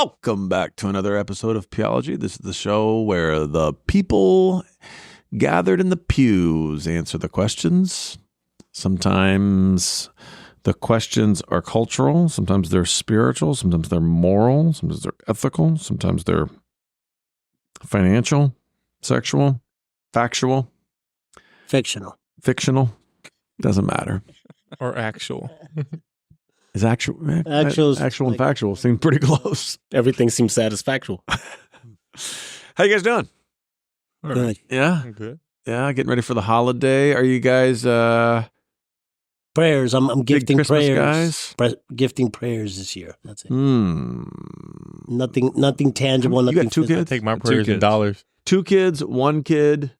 Welcome back to another episode of Peology. This is the show where the people gathered in the pews answer the questions. Sometimes the questions are cultural. Sometimes they're spiritual. Sometimes they're moral. Sometimes they're ethical. Sometimes they're financial, sexual, factual, fictional. Doesn't matter. Or actual. Is actual and factual seem pretty close. Everything seems satisfactual. How you guys doing? Good. Yeah, I'm good. yeah. Getting ready for the holiday. Are you guys Prayers. I'm big gifting Christmas prayers. guys? Gifting prayers this year. That's it. Nothing. Nothing tangible. You Nothing got two physical. kids? Take my prayers in dollars. 2 kids, 1 kid,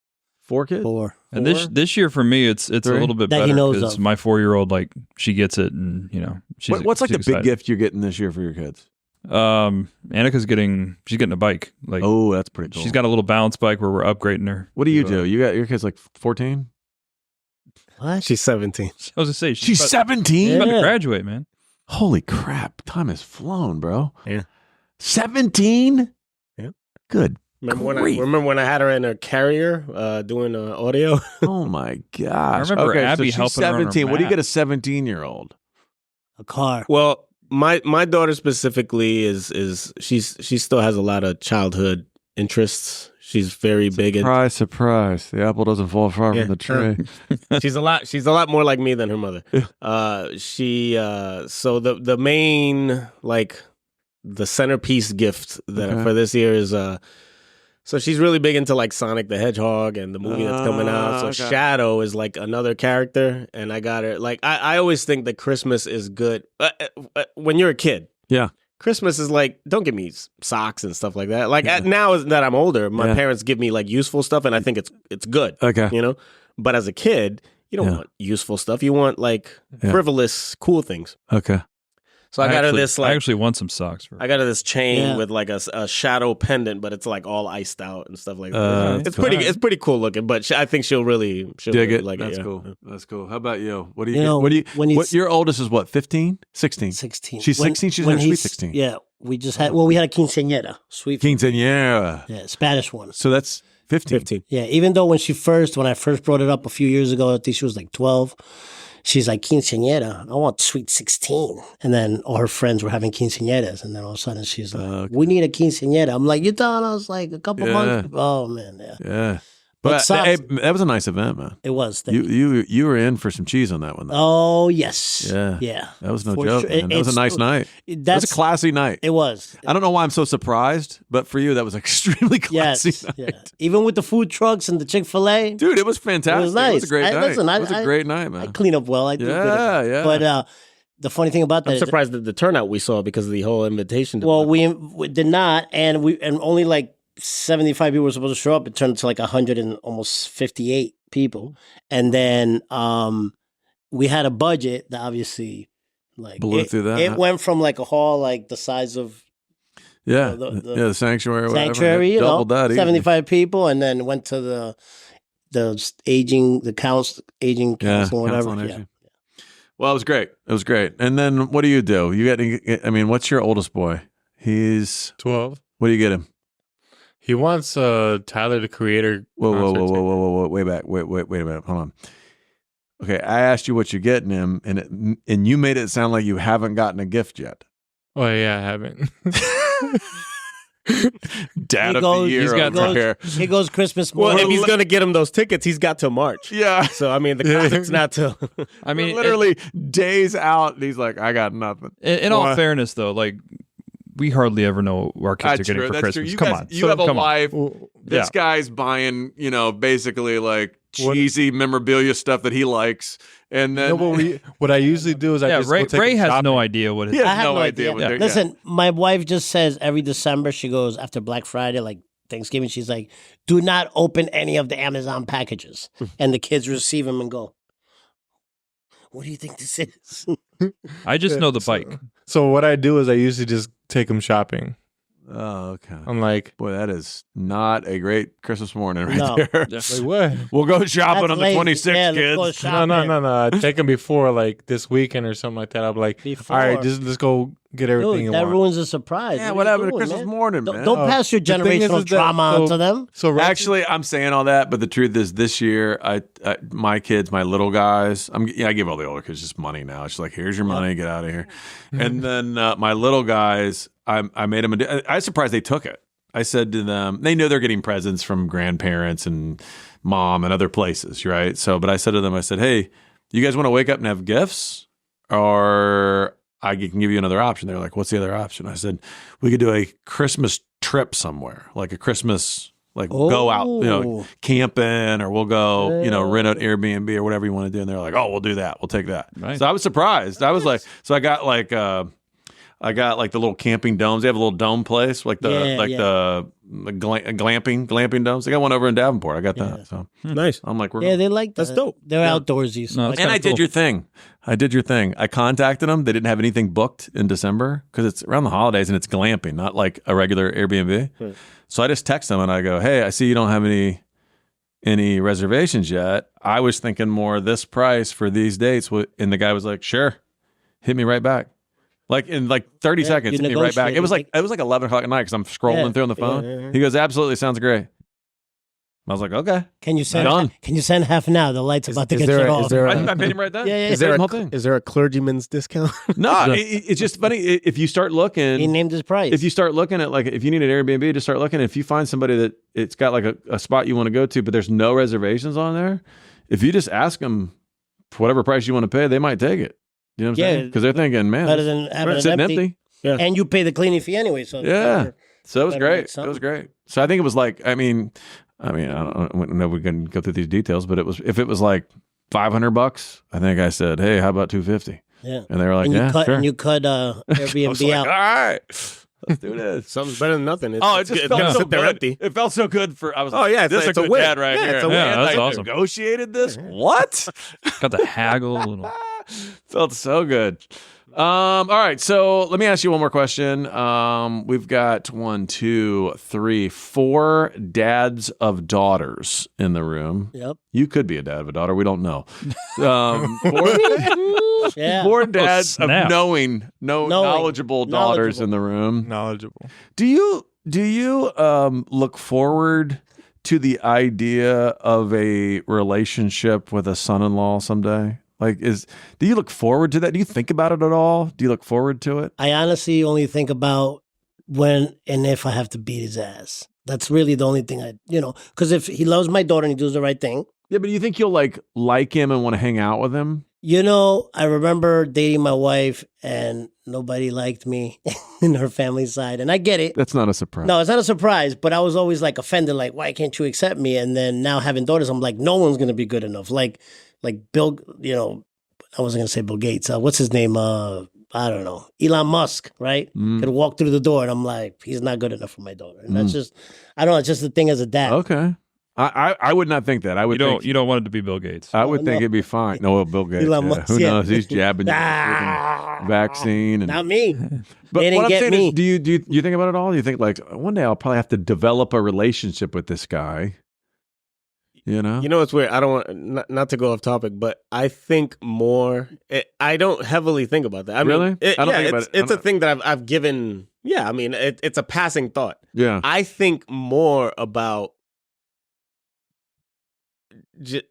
4 kids. 4. And this year for me, it's a 3? little bit That he better knows because of. my 4-year-old, like, she gets it, and she's What's like the she's big excited. gift you're getting this year for your kids? Annika's getting a bike. Like, Oh, that's pretty cool. she's got a little balance bike where we're upgrading her. What do you do? You got your kids like 14? What? She's 17. I was gonna say She's about, 17. about to Yeah. graduate, man. Holy crap! Time has flown, bro. Yeah. 17. Yeah. Good. Remember when I had her in her carrier doing audio? Oh my gosh. I remember okay, Abby so she's helping her on her 17. What do you map. get a 17-year-old? A car. Well, my daughter specifically is she still has a lot of childhood interests. She's very big in. Surprise! The apple doesn't fall far Yeah. from the tree. She's a lot more like me than her mother. So the main, like, the centerpiece gift that Okay. for this year is so she's really big into like Sonic the Hedgehog and the movie that's coming out. So Okay. Shadow is like another character, and I got her like I always think that Christmas is good when you're a kid. Yeah. Christmas is like, don't give me socks and stuff like that. Like now that I'm older, my parents give me like useful stuff, and I think it's good. Okay. You know, but as a kid, you don't want useful stuff. You want like frivolous, cool things. Okay. So I got her this I like actually want some socks. I got her this chain Yeah. with like a shadow pendant, but it's like all iced out and stuff like that. That's It's cool. pretty cool looking, but I think she'll Dig really it. like That's it. Yeah. cool. That's cool. How about you? What do you? You know, what do you? when he's- What your oldest is? What? 15? 16. 16. She's 16. She's when actually he's- 16. Yeah. We just had. Well, we had a quinceañera. Sweet. Quinceañera. Yeah. Spanish one. So that's 15. 15. Yeah. Even though when I first brought it up a few years ago, I think she was like 12. She's like, quinceañera, I want sweet 16. And then all her friends were having quinceañeras. And then all of a sudden she's like, we need a quinceañera. I'm like, you telling us like a couple months? Oh, man. Yeah. Yeah. But But socks- hey, that was a nice event, man. It was. Thank You were in for some cheese on that one, though. Oh, yes. Yeah. Yeah. That was no For joke. sure. Man. That was a It's- nice night. That was a classy night. It was. I don't know why I'm so surprised, but for you, that was extremely classy Yes. night. Yeah. Even with the food trucks and the Chick-fil-A. Dude, it was fantastic. It was nice. It was a great night. Listen, it was a great night, I man. clean up well. I do good at Yeah, it. yeah. But the funny thing about that I'm is, surprised at the turnout we saw because of the whole invitation. well, we did not, and only like 75 people were supposed to show up. It turned to like 100 and almost 58 people, and then we had a budget that obviously like Blew through that, It huh? went from like a hall like the size of Yeah. the The sanctuary or whatever. sanctuary, Yeah, you know, doubled that easy. 75 people, and then went to the aging council Yeah, council, whatever. Council on Yeah. Aging. Well, it was great. It was great. And then what do? You get, I mean, what's your oldest boy? He's, 12. what do you get him? He wants Tyler, the Creator. Whoa. Way back. Wait a minute. Hold on. Okay. I asked you what you're getting him, and you made it sound like you haven't gotten a gift yet. Oh, yeah, I haven't. Dad He of goes- the year he's got- over here. Here goes Christmas Well, morning. if he's gonna get him those tickets, he's got till March. Yeah. So I mean, the clock's not till. I mean, literally days out, and he's like, I got nothing. in all fairness, though, like, we hardly ever know what our kids are getting for Christmas. You Come guys, on. You have a Come on. wife. Well, This guy's buying, basically like cheesy memorabilia stuff that he likes. And then what I usually do is I Yeah, just go take Ray him has shopping. no idea what he his has I have no no idea. idea. What they're, Listen, my wife just says every December she goes after Black Friday, like Thanksgiving, she's like, do not open any of the Amazon packages. And the kids receive them and go, what do you think this is? I just know the bike. So what I do is I usually just take him shopping. Oh, okay. I'm like, Boy, that is not a great Christmas morning right No. there. like what? We'll go shopping That's on the lazy. 26th, Yeah, let's go kids. shopping. No. I take him before like this weekend or something like that. I'll be like, Before. all right, just let's go get everything Dude, you that want. ruins the surprise. Yeah, What are you whatever. doing, Christmas man? morning, Don't, man. don't pass your The thing is generational that- trauma onto them. So Rosie- Actually, I'm saying all that, but the truth is, this year, my kids, my little guys, I give all the older kids just money now. It's like, here's your money, get out of here. And then my little guys, I made them. I was surprised they took it. I said to them, they know they're getting presents from grandparents and mom and other places, right? So, but I said to them, I said, hey, you guys want to wake up and have gifts, or I can give you another option. They're like, what's the other option? I said, we could do a Christmas trip somewhere, like a Christmas, like go out, camping, or we'll go, rent an Airbnb or whatever you want to do. And they're like, oh, we'll do that. We'll take that. Nice. So I was surprised. I was like, so I got like the little camping domes. They have a little dome place, like the glamping domes. They got one over in Davenport. I got that. So Nice. I'm like, Yeah, they like that. That's dope. They're outdoorsy. So No, like, that's and I kinda did cool. your thing. I contacted them. They didn't have anything booked in December because it's around the holidays and it's glamping, not like a regular Airbnb. Right. So I just text them and I go, hey, I see you don't have any reservations yet. I was thinking more this price for these dates. And the guy was like, sure, hit me right back. Like in 30 seconds, you hit me right back. It was like negotiated. 11 o'clock at night because I'm scrolling through on the phone. yeah. He goes, absolutely, sounds great. I was like, okay. can you send? Done. Can you send half now? The light's about to is get there shut a- off. is there a- I paid him right then. Yeah, yeah. Is there the a whole thing? is there a clergyman's discount? No, it's just funny. If you start looking, He named his price. if you start looking at if you need an Airbnb, just start looking. If you find somebody that it's got like a spot you want to go to, but there's no reservations on there, if you just ask them for whatever price you want to pay, they might take it. You know what I'm saying? Because they're thinking, man, better than having it's it sitting empty. empty. And you pay the cleaning fee anyway. So it's Yeah. better. So it was Better make great. It something. was great. So I think it was like, I mean, I don't know if we can go through these details, but if it was like $500, I think I said, hey, how about $250? Yeah. And they were like, And you yeah, cut sure. and you cut I was Airbnb like, out. all right, let's do this. Something's better than nothing. It just it's felt gonna so sit there good. empty. It felt so good for. I was. Oh, like, yeah, this is it's a a good win. dad right Yeah, here. it's a win. Yeah, that's I awesome. negotiated this. What? Got the haggle. Little. Felt so good. All right, so let me ask you one more question. We've got 1, 2, 3, 4 dads of daughters in the room. Yep. You could be a dad of a daughter. We don't know. 4 Yeah. dads of snap. knowledgeable daughters in the room. Knowledgeable. Do you look forward to the idea of a relationship with a son-in-law someday? Like, do you look forward to that? Do you think about it at all? Do you look forward to it? I honestly only think about when and if I have to beat his ass. That's really the only thing because if he loves my daughter and he does the right thing. Yeah, but do you think you'll like him and want to hang out with him? I remember dating my wife and nobody liked me in her family side. And I get it. That's not a surprise. No, it's not a surprise, but I was always like offended, like, why can't you accept me? And then now having daughters, I'm like, no one's going to be good enough. Like Bill, I wasn't going to say Bill Gates. What's his name? I don't know. Elon Musk, right? Could walk through the door and I'm like, he's not good enough for my daughter. And that's just, I don't know. It's just the thing as a dad. Okay. I would not think that. I would You don't want it to be Bill Gates. I would think no. it'd be fine. No, well, Bill Gates. Elon Yeah. Musk, Who yeah. knows? He's jabbing you with the vaccine. And, Not me. but They didn't what I'm get saying me. is, do you think about it all? Do you think one day I'll probably have to develop a relationship with this guy? You know? You know what's weird? I don't want not to go off topic, but I think more. I don't heavily think about that. I mean, Really? I don't think about it. It's a thing that I've given. Yeah, I mean, it's a passing thought. Yeah. I think more about.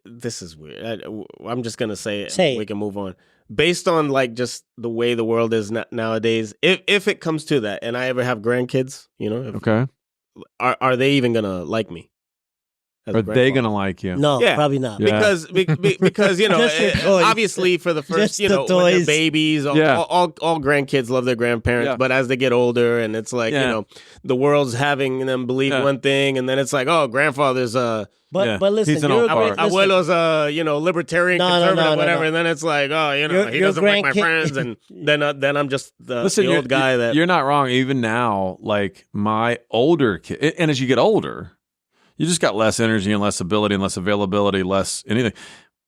This is weird. I'm just gonna say it. Say it. We can move on. Based on just the way the world is nowadays, if it comes to that, and I ever have grandkids, Okay. are they even gonna like me? as a Are they grandfather? going to like you? No, Yeah. probably not. Yeah. Because Just your toys. obviously for the first Just the when they're toys. babies all grandkids love their grandparents, Yeah. but as they get older and it's like Yeah. the world's having them believe Yeah. one thing and then it's like grandfather's But Yeah. but listen, He's an you're old a great, fart. listen, abuelo's libertarian, No, no, conservative, no, whatever, no. and then it's like he Your doesn't like my grandkid- friends, and then I'm just the you're- old guy that You're not wrong. Even now, like my older kid, and as you get older, you just got less energy and less ability and less availability, less anything.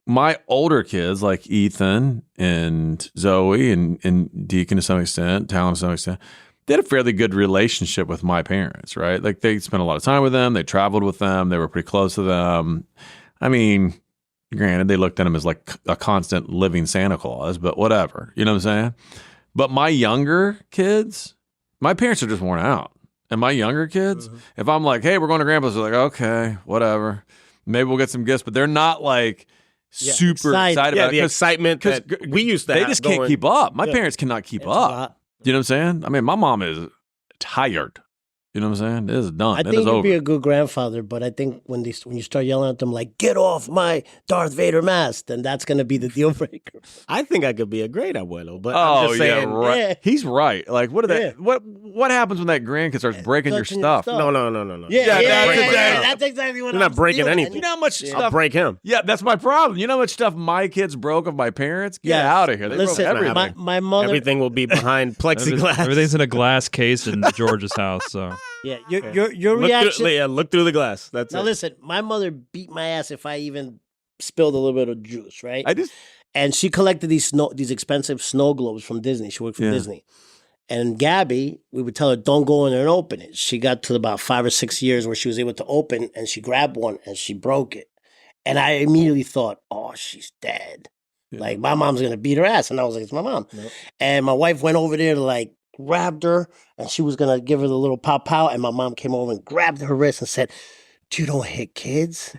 My older kids, like Ethan and Zoe and Deacon to some extent, Talon to some extent, they had a fairly good relationship with my parents, right? Like they spent a lot of time with them. They traveled with them. They were pretty close to them. I mean, granted, they looked at him as like a constant living Santa Claus, but whatever. You know what I'm saying? But my younger kids, my parents are just worn out. And my younger kids, if I'm like, hey, we're going to grandpa's, they're like, okay, whatever. Maybe we'll get some gifts, but they're not like super excited about the excitement that we used to they have just can't keep up. My parents cannot keep It's up. a lot. You know what I'm saying? I mean, my mom is tired. You know what I'm saying? It is done. I It think is you'd over. be a good grandfather, but I think when you start yelling at them like, get off my Darth Vader mask, then that's going to be the deal breaker. I think I could be a great abuelo, but I'm just saying. right. Yeah. He's right. Like, what are Yeah. what happens when that grandkid starts breaking your Touching stuff? your No. Yeah, that's that's exactly what You're I'm not breaking feeling. anything. You know how much I'll stuff? break him. Yeah, that's my problem. You know how much stuff my kids broke of my parents? Get Yes. out of here. They Listen, broke everything. my mother. Everything will be behind plexiglass. Everything's in a glass case in George's house. So Yeah, your Look reaction. through, look through the glass. That's Now it. listen, my mother beat my ass if I even spilled a little bit of juice, right? I just And she collected these expensive snow globes from Disney. She worked for Yeah. Disney. And Gabby, we would tell her, don't go in there and open it. She got to about 5 or 6 years where she was able to open, and she grabbed one and she broke it. And I immediately thought, oh, she's dead. Yeah. Like, my mom's going to beat her ass. And I was like, it's my mom. Nope. And my wife went over there to like, grabbed her, and she was going to give her the little pow-pow. And my mom came over and grabbed her wrist and said, you don't hit kids.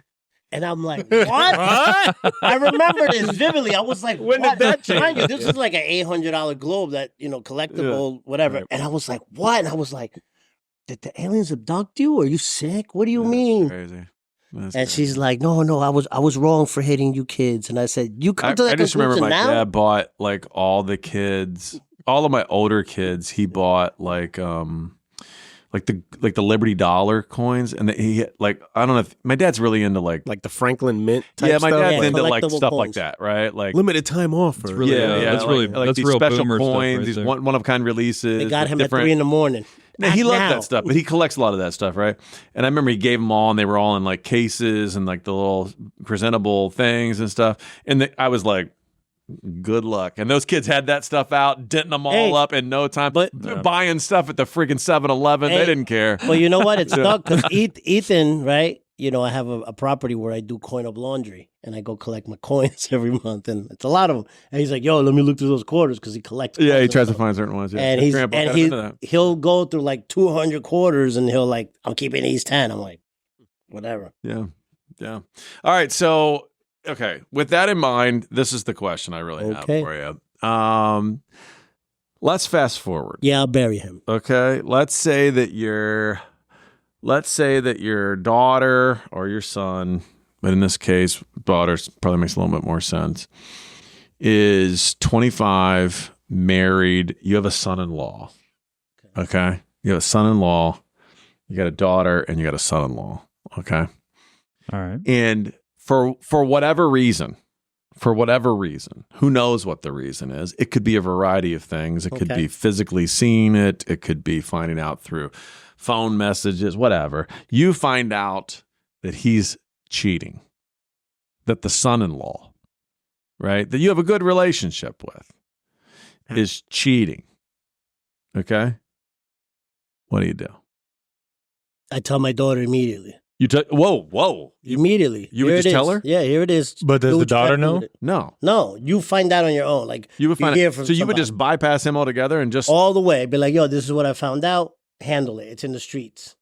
And I'm like, what? I remember this vividly. I was like, When did what? that Mind you, change? this is like an $800 globe that, collectible, whatever. Right. And I was like, what? And I was like, did the aliens abduct you? Are you sick? What do you mean? crazy. That's And crazy. she's like, no, I was wrong for hitting you kids. And I said, you come to that I just remember conclusion my now? dad bought like all the kids, all of my older kids. He bought like the Liberty Dollar coins, and he like I don't know. If, my dad's really into like Like the Franklin Mint type yeah, my stuff. dad's Yeah, into like collectible stuff like coins. that, right? Like Limited time offer. really- that's like, really- like that's these real special boomer stuff coins, right these there. one of kind releases. They got with him at different- 3 a.m. No, he Act loved now. that stuff, but he collects a lot of that stuff, right? And I remember he gave them all, and they were all in like cases and like the little presentable things and stuff. And I was like, good luck. And those kids had that stuff out, denting them all Hey, up in no time. but- They're buying stuff at the freaking 7-Eleven. Hey. They didn't care. Well, you know what? It's stuck because Ethan, right? I have a property where I do coin up laundry, and I go collect my coins every month, and it's a lot of them. And he's like, "Yo, let me look through those quarters," because he collects. Yeah, he coins tries to and stuff. find certain ones. Yeah. And His grandpa got him into that. he'll go through like 200 quarters, and he'll like, "I'm keeping these 10." I'm like, whatever. Yeah. All right. So, okay. With that in mind, this is the question I really have Okay. for you. Let's fast forward. Yeah, I'll bury him. Okay. Let's say that your daughter or your son, but in this case, daughter probably makes a little bit more sense, is 25, married. You have a son-in-law. Okay. You have a son-in-law. You got a daughter, and you got a son-in-law. Okay. all right. And for whatever reason, who knows what the reason is? It could be a variety of things. It could Okay. be physically seeing it. It could be finding out through phone messages, whatever. You find out that he's cheating, that the son-in-law, right, that you have a good relationship with, is cheating. Okay. What do? I tell my daughter immediately. You whoa. Immediately. you would Here just it tell is. her? Yeah, here it is. But does Do the what you daughter gotta do know? with it. No. No, you find out on your own. Like You would find hear it. from So you would somebody. just bypass him altogether and just all the way. Be like, yo, this is what I found out. Handle it. It's in the streets.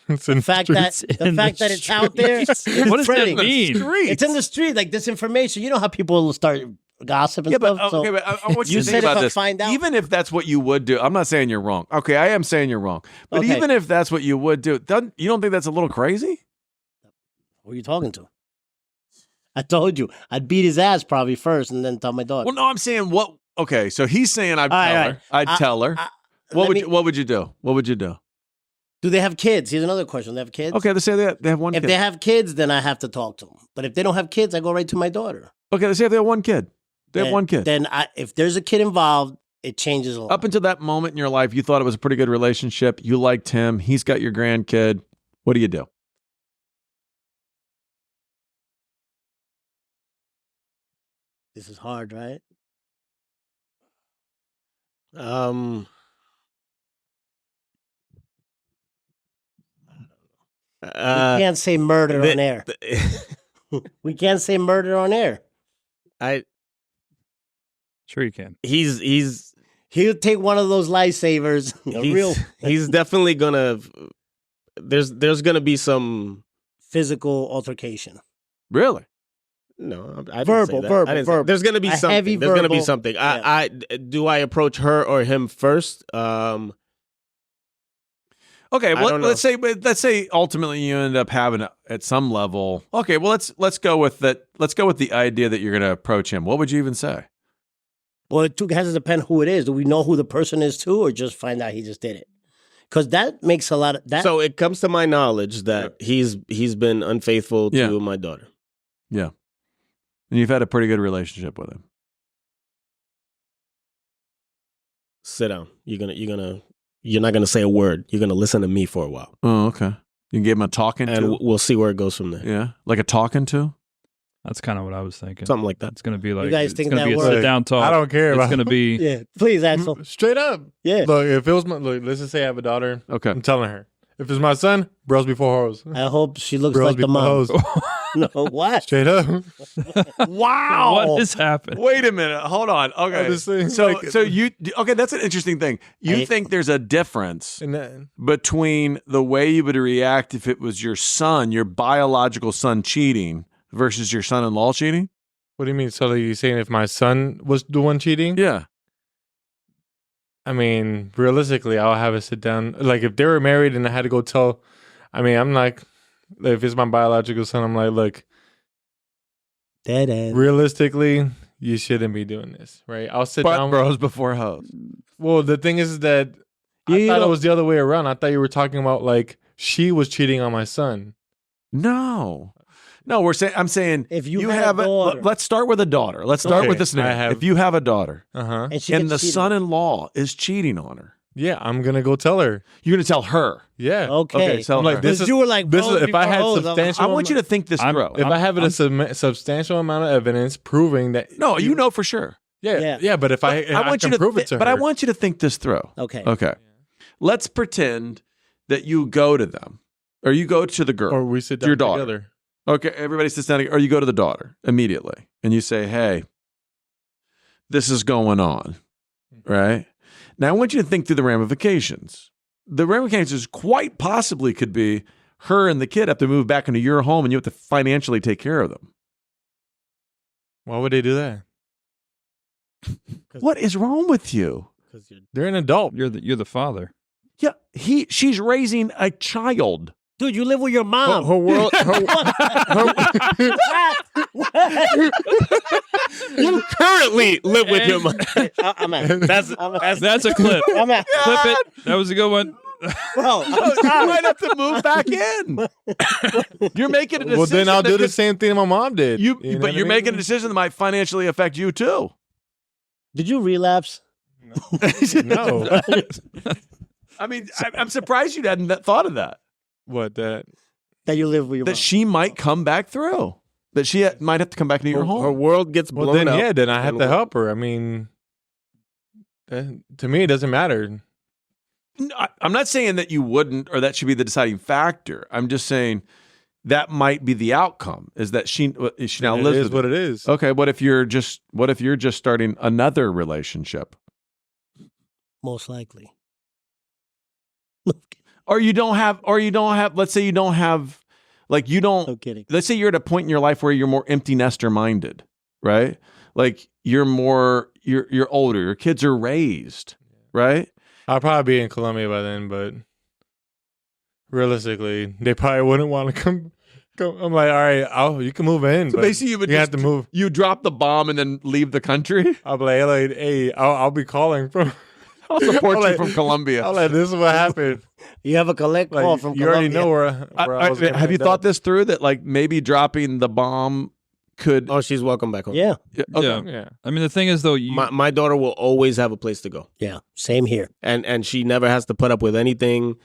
It's in The fact that it's out there, it's What does that spreading. mean? It's in the street, like this information. You know how people will start gossip and Yeah, but stuff. okay, but I want you You to said think if about I this. find out- Even if that's what you would do, I'm not saying you're wrong. Okay, I am saying you're wrong. But Okay. even if that's what you would do, you don't think that's a little crazy? Who are you talking to? I told you I'd beat his ass probably first, and then tell my dog. Well, no, I'm saying what? Okay, so he's saying I'd All tell right, her. I'd tell her. What would you do? What would you do? Do they have kids? Here's another question. They have kids. Okay, let's say they have one If kid. they have kids, then I have to talk to them. But if they don't have kids, I go right to my daughter. Okay, let's say they have one kid. They have Then- one kid. Then if there's a kid involved, it changes a lot. Up until that moment in your life, you thought it was a pretty good relationship. You liked him. He's got your grandkid. What do you do? This is hard, right? We can't say murder on air. We can't say murder on air. Sure, you can. He's He'll take one of those lifesavers. He's definitely gonna. There's gonna be some physical altercation. Really? No, I didn't verbal, say that. verbal, I didn't say- verbal. There's gonna be A something. heavy There's gonna be verbal. something. Yeah. I do I approach her or him first? Okay, I well, don't know. let's say ultimately you end up having at some level. Okay, well let's go with that. Let's go with the idea that you're going to approach him. What would you even say? Well, it has to depend who it is. Do we know who the person is too, or just find out he just did it? Because that makes a lot of that. So it comes to my knowledge that he's been unfaithful Yeah. to my daughter. Yeah, and you've had a pretty good relationship with him. Sit down. You're not gonna say a word. You're gonna listen to me for a while, Oh, okay. You can give him a talking and to. we'll see where it goes from there. Yeah, like a talking to. That's kind of what I was thinking. Something like that. It's going to be like, guys it's think going to that be a works? sit down talk. I don't care It's about going to be, yeah, please, Axel. straight up. Yeah, Look, if it was let's just say I have a daughter. Okay. I'm telling her. If it's my son, bros before hoes. I hope she looks Bros like the before mom. hoes. No, what? Straight up. Wow. what has happened? Wait a minute. Hold on. Okay. I'm just saying, So like- you okay? That's an interesting thing. You I- think there's a difference And then, between the way you would react if it was your son, your biological son, cheating versus your son-in-law cheating? what do you mean? So you're saying if my son was the one cheating? Yeah. I mean, realistically, I'll have a sit down. Like if they were married and I had to go tell, I mean, I'm like, if it's my biological son, I'm like, look, Dead end. realistically, you shouldn't be doing this, right? I'll sit But down. bros before hoes. Well, the thing is that I You thought it don't- was the other way around. I thought you were talking about like she was cheating on my son. No. I'm saying If you had a have daughter. let's start with a daughter. Let's start Okay, with this scenario. I have- If you have a daughter Uh huh. and she and gets the cheated. son-in-law is cheating on her, Yeah, I'm gonna go tell her. you're going to tell her. Yeah. Okay. tell I'm like, her. this Because is you were like, this is bros if I had before hoes. substantial. I want you to think this I'm- through. If I have a substantial amount of evidence proving that. No, you know for sure. Yeah. Yeah. But if I want can you to prove it to her. But I want you to think this through. Okay. Okay. Let's pretend that you go to them or you go to the girl. or we sit down your daughter. together. Okay, everybody sits down, or you go to the daughter immediately and you say, hey, this is going on, right? Now, I want you to think through the ramifications. The ramifications quite possibly could be her and the kid have to move back into your home and you have to financially take care of them. Why would they do that? What is wrong with you? They're an adult. You're the father. Yeah, she's raising a child. Dude, you live with your mom. Her world. You currently live with your mom. I'm at. That's That's a clip. I'm at. Clip it. That was a good one. Bro, You might have to move back in. You're making a decision. Well, then I'll that do the could- same thing my mom did. You, know but what I you're mean? making a decision that might financially affect you too. did you relapse? No. I mean, I'm surprised you hadn't thought of that. What that? That you live with your That mom? she might come back through. That she might have to come back into your home. Her world gets blown Well, then up. yeah, then I have And to help her. I mean, to me, it doesn't matter. No, I'm not saying that you wouldn't or that should be the deciding factor. I'm just saying that might be the outcome. Is that she now It lives is with what you. it is. Okay, what if you're just starting another relationship? Most likely. Or you don't have, let's say you don't have, like you don't, No kidding. let's say you're at a point in your life where you're more empty nester minded, right? Like you're older, your kids are raised, right? I'll probably be in Colombia by then, but realistically, they probably wouldn't want to come. I'm like, all right, you can move in. So but basically you would have to move. You drop the bomb and then leave the country? I'll be like, hey, I'll be calling from. I'll support I'm you like- from Colombia. I'm like, this is what happened. You have a collect call Like, from you already Colombia. know where I was gonna have you end thought up. this through that like maybe dropping the bomb could Oh, she's welcome back home. Yeah. okay. Yeah. Yeah. I mean, the thing is, though, My daughter will always have a place to go, Yeah. Same here. and she never has to put up with anything.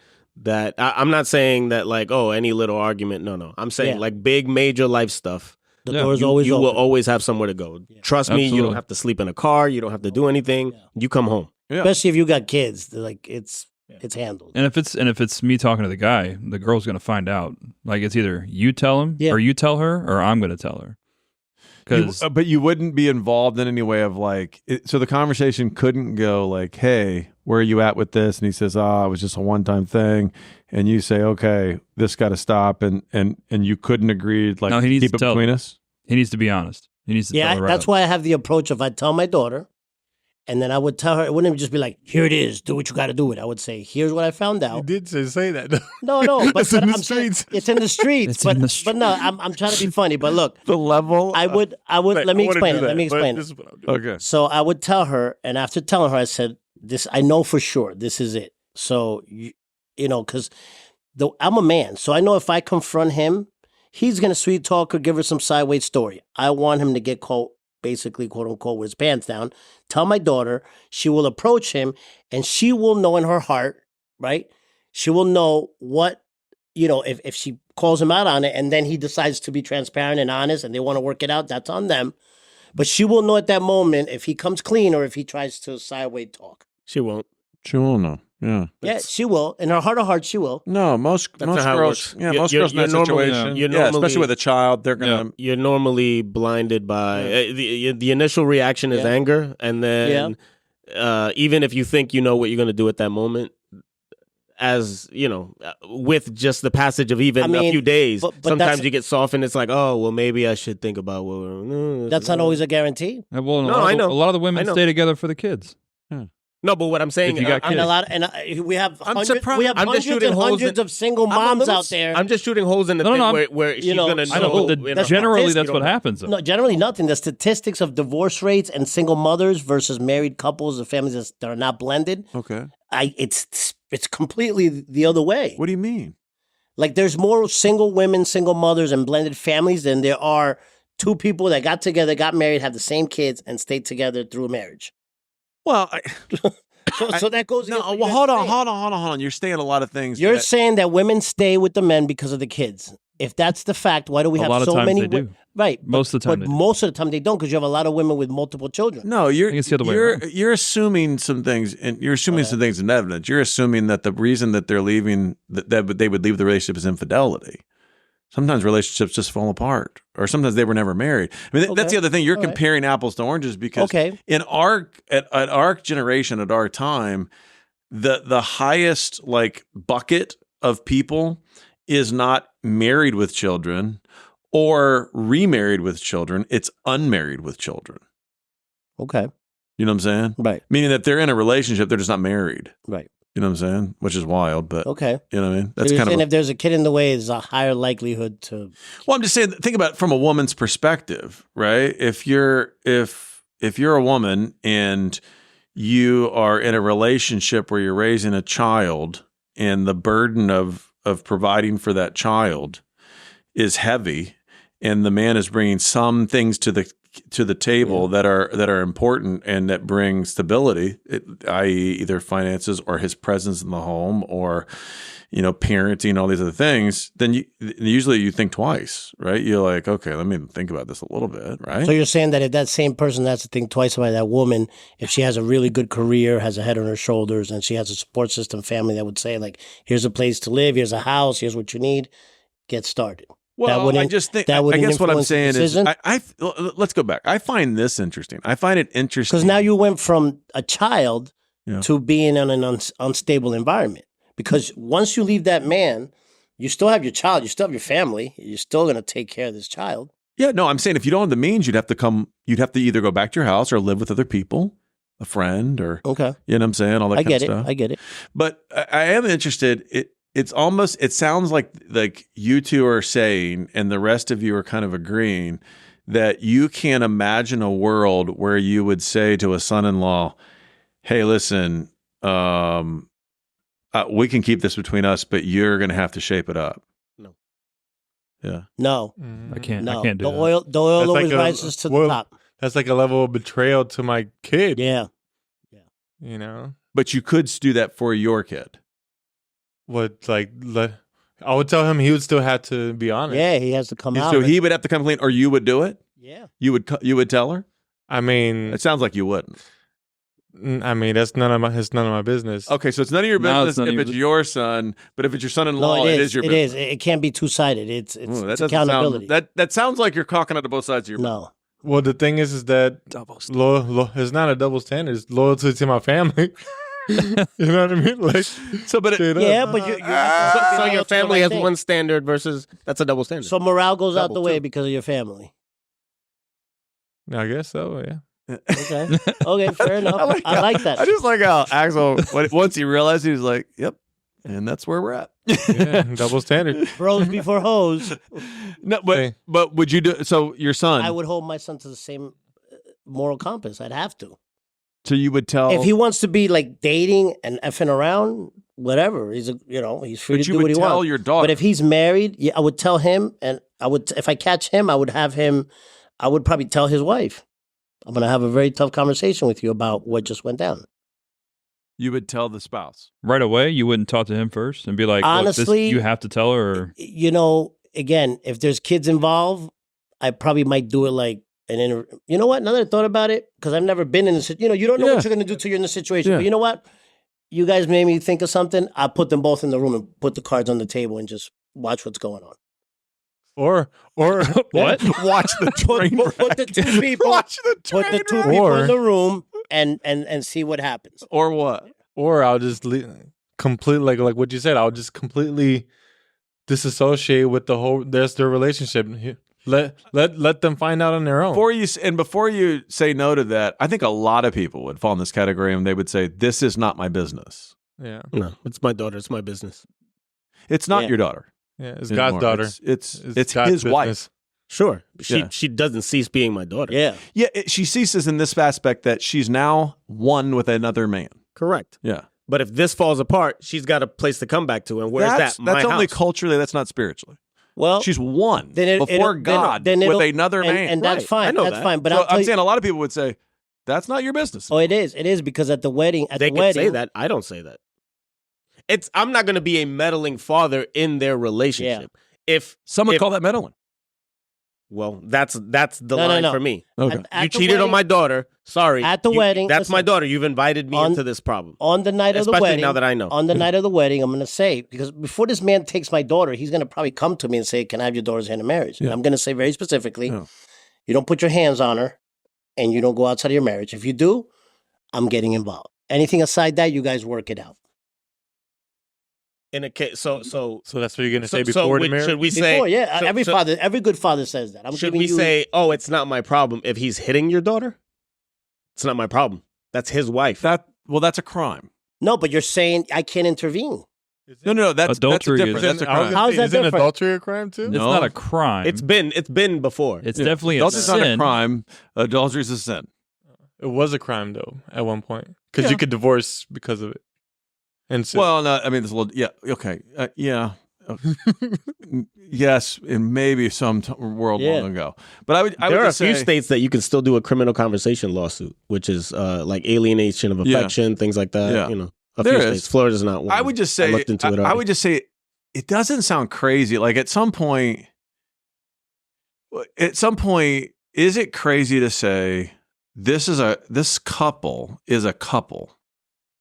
That I'm not saying that like any little argument. No. I'm saying Yeah. like big major life stuff. The Yeah, door's You, always you open. will always have somewhere to go. Trust me, you Absolutely. don't have to sleep in a car. You don't have to do anything. Yeah. You come home. Yeah. Especially if you got kids. Like it's handled. and if it's me talking to the guy, the girl's gonna find out. Like it's either you tell him Yeah. or you tell her, or I'm gonna tell her. Because But you wouldn't be involved in any way of like, so the conversation couldn't go like, hey, where are you at with this? And he says, it was just a one-time thing. And you say, okay, this got to stop. And you couldn't agree, like, No, he needs keep to it tell between them. us? he needs to be honest. He needs to tell Yeah, her right that's up. why I have the approach of I tell my daughter, and then I would tell her. It wouldn't just be like, "Here it is, do what you got to do with it." I would say, "Here's what I found You out." did say that. No, but, It's in the I'm saying streets. it's in the streets. It's but in the but no, I'm trying to be funny. But look, The level? I would. Let me explain it. Let me explain This it. is what I'm doing. Okay. So I would tell her, and after telling her, I said, "This I know for sure. This is it." So you know, because I'm a man, so I know if I confront him, he's gonna sweet talk or give her some sideways story. I want him to get caught, basically, quote unquote, with his pants down. Tell my daughter, she will approach him, and she will know in her heart, right? She will know what, if she calls him out on it, and then he decides to be transparent and honest, and they want to work it out. That's on them. But she will know at that moment if he comes clean or if he tries to sideways talk. She won't. She will know. Yeah. Yeah, she will. In her heart of hearts, she will. No, most That's not how it girls. works. Yeah, You- most you're- girls in that you're normally- situation. you're Yeah, normally- especially with a child, they're gonna. You're normally blinded by the initial reaction is Yeah. anger, and then even if you think you know what you're going to do at that moment, as with just the passage of even I mean, a few days, but sometimes that's- you get softened. It's like, oh well, maybe I should think about what. That's not always a guarantee. Well, No, I know. a lot of the women I know. stay together for the kids. No, but what I'm saying, If you got And kids. a lot, we have I'm hundreds, surprised- we have I'm just hundreds shooting and holes hundreds of single moms out there. I'm just shooting holes in the No, thing no, I'm- where she's know, gonna I know, know. but in her that's heart. generally, statistic, that's you what don't- happens. Though. No, generally nothing. The statistics of divorce rates and single mothers versus married couples of families that are not blended, Okay. it's completely the other way. What do you mean? Like there's more single women, single mothers, and blended families than there are two people that got together, got married, have the same kids, and stayed together through a marriage. Well, So that goes. no. against what Well, you're hold on. You're saying a lot of things. You're that- saying that women stay with the men because of the kids. If that's the fact, why do we A have lot of so times many? they do. Right, Most of the time but they do. most of the time they don't because you have a lot of women with multiple children. No, you're think it's the other way you're around. you're assuming some things, and you're assuming some things in evidence. You're assuming that the reason that they're leaving, that they would leave the relationship, is infidelity. Sometimes relationships just fall apart, or sometimes they were never married. I mean, that's the other thing. You're comparing apples to oranges because in our at our generation, at our time, the highest like bucket of people is not married with children or remarried with children. It's unmarried with children. Okay, You know what I'm saying? right, Meaning that they're in a relationship, they're just not married. right. You know what I'm saying? Which is wild, but Okay. you know what I mean? So That's you're kind of saying if there's a kid in the way, there's a higher likelihood to. well, I'm just saying, think about it from a woman's perspective, right? If you're a woman and you are in a relationship where you're raising a child and the burden of providing for that child is heavy, and the man is bringing some things to the table that are important and that bring stability, i.e., either finances or his presence in the home or parenting, all these other things, then usually you think twice, right? You're like, okay, let me think about this a little bit, right? So you're saying that if that same person has to think twice about that woman, if she has a really good career, has a head on her shoulders, and she has a support system, family that would say like, "Here's a place to live, here's a house, here's what you need, get started." Well, I just think, I guess what I'm saying is, let's go back. I find this interesting. I find it interesting. Because now you went from a child Yeah. to being in an unstable environment. Because once you leave that man, you still have your child, you still have your family, you're still going to take care of this child. Yeah, no, I'm saying if you don't have the means, you'd have to either go back to your house or live with other people, a friend, or, Okay. you know what I'm saying? All that I kind get of it. stuff. I get it. But I am interested. It sounds like you two are saying, and the rest of you are kind of agreeing, that you can't imagine a world where you would say to a son-in-law, "Hey, listen, we can keep this between us, but you're going to have to shape it up." No. Yeah. No. I can't. No. I can't do the that. oil That's always like a- rises to the well, top. That's like a level of betrayal to my kid. Yeah. You know But you could do that for your kid. what? I would tell him he would still have to be honest. Yeah, he has to come out. So he would have to come clean, or you would do it? Yeah. You would tell her? I mean, It sounds like you wouldn't. that's none of my business. Okay, so it's none of your No, business it's none if of it's your your son, but if it's your son-in-law, No, it is your business. It can't be two-sided. It's Ooh, that it's doesn't accountability. that sounds like you're cocking out to both sides of your mouth. Well, the thing is that it's not a double standard. It's loyalty to my family. You know what I mean? Like, So, but it, Yeah, but So your family has one standard versus that's a double standard. So morale goes out Double, the way too. because of your family. I guess so. Yeah. Okay. Okay, fair enough. I like that. I just like how Axel, once he realized, he was like, "Yep," and that's where we're at. Yeah, double standard. Bros before hoes. No, but would you do so? Your son, I would hold my son to the same moral compass. I'd have to. so you would tell If he wants to be like dating and effing around, whatever, he's free but to you do what would he tell wants. your daughter. But if he's married, yeah, I would tell him, and I would if I catch him, I would have him. I would probably tell his wife, "I'm going to have a very tough conversation with you about what just went down." you would tell the spouse. Right away, you wouldn't talk to him first and be like, "Look, Honestly, you have to tell her." Or... Again, if there's kids involved, I probably might do it like an interview. You know what? Now that I thought about it, because I've never been in this, you don't know Yeah. what you're going to do till you're in the situation. Yeah. But you know what? You guys made me think of something. I'll put them both in the room and put the cards on the table and just watch what's going on. Or What? Watch the train Put the two people, Watch the train put the two wreck. people Or- in the room and see what happens. Or what? or I'll just completely like what you said. I'll just completely disassociate with the whole. There's their relationship. Let them find out on their own. Before you say no to that, I think a lot of people would fall in this category and they would say, "This is not my business." Yeah, No, it's my daughter. It's my business. It's not Yeah. your daughter. yeah. It's anymore. God's daughter. It's God's his wife. business. Sure. Yeah. She doesn't cease being my daughter. Yeah. Yeah, she ceases in this aspect that she's now one with another man. Correct. Yeah, But if this falls apart, she's got a place to come back to. And where's that's that? My only house. culturally. That's not spiritually. Well, She's one then before God with another man. and that's Right. fine. I know That's that. fine. But So I'll tell I'm you, saying a lot of people would say, "That's not your business." oh, it is. It is because at the wedding, They can say that. I don't say that. I'm not going to be a meddling father in their relationship. If Some would if- call that meddling. well, that's the No, line no. for me. Okay. You cheated on my daughter. Sorry. At the wedding, That's my listen. daughter. You've invited me On- into this problem. on the night of the Especially wedding. now that I know. On the night of the wedding, I'm going to say, because before this man takes my daughter, he's going to probably come to me and say, "Can I have your daughter's hand in marriage?" And Yeah. I'm going to say very specifically, Yeah. you don't put your hands on her and you don't go outside of your marriage. If you do, I'm getting involved. Anything aside that, you guys work it out. In a case, so So that's what you're gonna say before the marriage. should we say? Before, yeah, so- every so father, every good father says that. I'm should giving we you, say, "Oh, it's not my problem if he's hitting your daughter"? It's not my problem. That's his wife. That's a crime. no? But you're saying I can't intervene. No, that's Adultery that's different. is- That's a I was crime. gonna How is say, that isn't different? adultery a crime too? It's No. not a crime. It's been before. It's Yeah. definitely a Adultery's not a sin. crime. Adultery is a sin. It was a crime though at one point because Yeah. you could divorce because of it. And so, Well, no, I mean, there's a little. Yeah, okay, yeah. Yes, and maybe some world Yeah. long ago. But I would There are a just few say, states that you can still do a criminal conversation lawsuit, which is like alienation of Yeah. affection, things like that. Yeah. You know, a There few is. states. Florida's not one. I would just say, I looked into it. I already. would just say, it doesn't sound crazy. Like at some point, is it crazy to say this couple is a couple,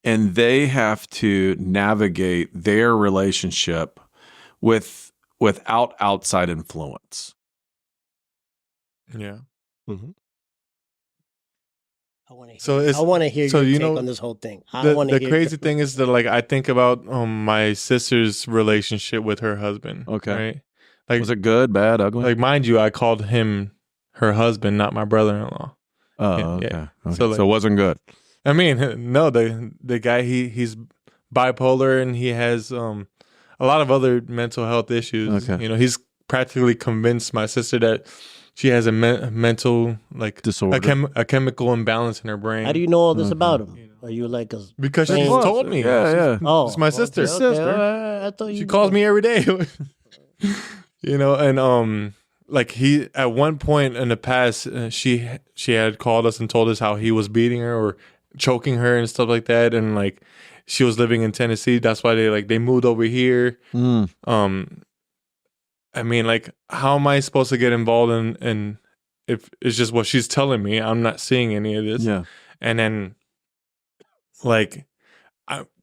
and they have to navigate their relationship without outside influence? yeah. I want to. So it's I want to hear so your you take know, on this whole thing. I want to the hear. crazy thing is that like I think about my sister's relationship with her husband. Okay. right? Like Was it good, bad, ugly? like mind you, I called him her husband, not my brother-in-law. oh, yeah, okay. yeah. Okay. So, So, like- it wasn't good. I mean, no, the guy he's bipolar and he has a lot of other mental health issues. Okay. You know, he's practically convinced my sister that she has a mental like Disorder. a chemical imbalance in her brain. How do you know all this Okay. about him? Are you like a? Because she Friends. just told me. Yeah. Oh, It's my sister. Okay, Sister. all right. I thought you. She calls me every day. You know, and like he at one point in the past, she had called us and told us how he was beating her or choking her and stuff like that, and like she was living in Tennessee. That's why they moved over here. Mm. I mean, like, how am I supposed to get involved in if it's just what she's telling me? I'm not seeing any of this. Yeah. And then, like,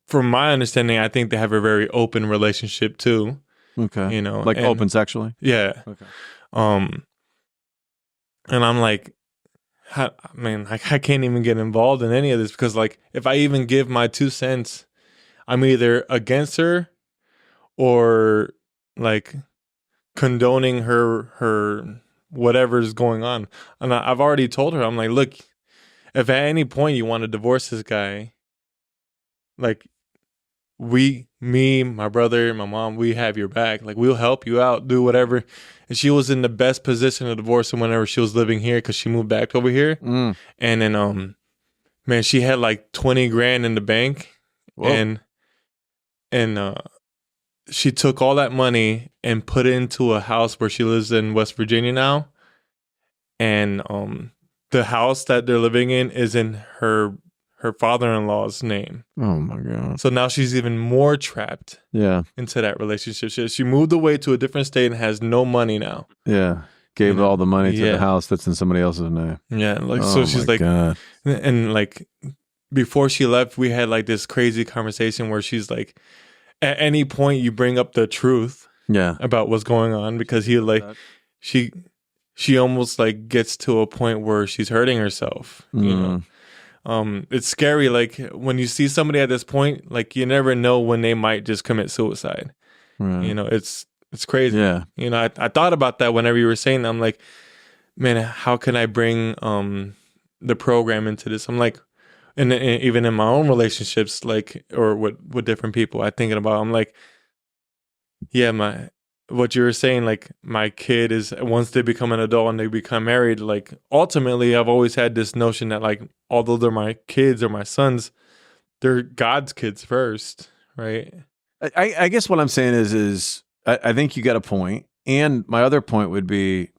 from my understanding, I think they have a very open relationship too. Okay. You know, Like and- open sexually. Yeah. Okay. And I'm like, I mean, I can't even get involved in any of this because, like, if I even give my 2 cents, I'm either against her or like condoning her whatever's going on. And I've already told her, I'm like, look, if at any point you want to divorce this guy, like, me, my brother, my mom, we have your back. Like, we'll help you out, do whatever. And she was in the best position to divorce him whenever she was living here because she moved back over here. And then, man, she had like 20 grand in the bank. Whoa. And she took all that money and put it into a house where she lives in West Virginia now. And the house that they're living in is in her father-in-law's name. Oh my God. So now she's even more trapped into that relationship. She moved away to a different state and has no money now. Yeah. Gave all the money to the house that's in somebody else's name. Yeah. Like, so she's like, God. And like before she left, we had like this crazy conversation where she's like, at any point you bring up the truth about what's going on, because he like, she almost like gets to a point where she's hurting herself, you know? It's scary. Like when you see somebody at this point, like you never know when they might just commit suicide. Right. You know, it's crazy. Yeah. You know, I thought about that whenever you were saying that. I'm like, man, how can I bring the program into this? I'm like, and even in my own relationships, like, or with different people, I'm thinking about, I'm like, yeah, what you were saying, like my kid is, once they become an adult and they become married, like ultimately I've always had this notion that like, although they're my kids or my sons, they're God's kids first, right? I guess what I'm saying is I think you got a point. And my other point would be,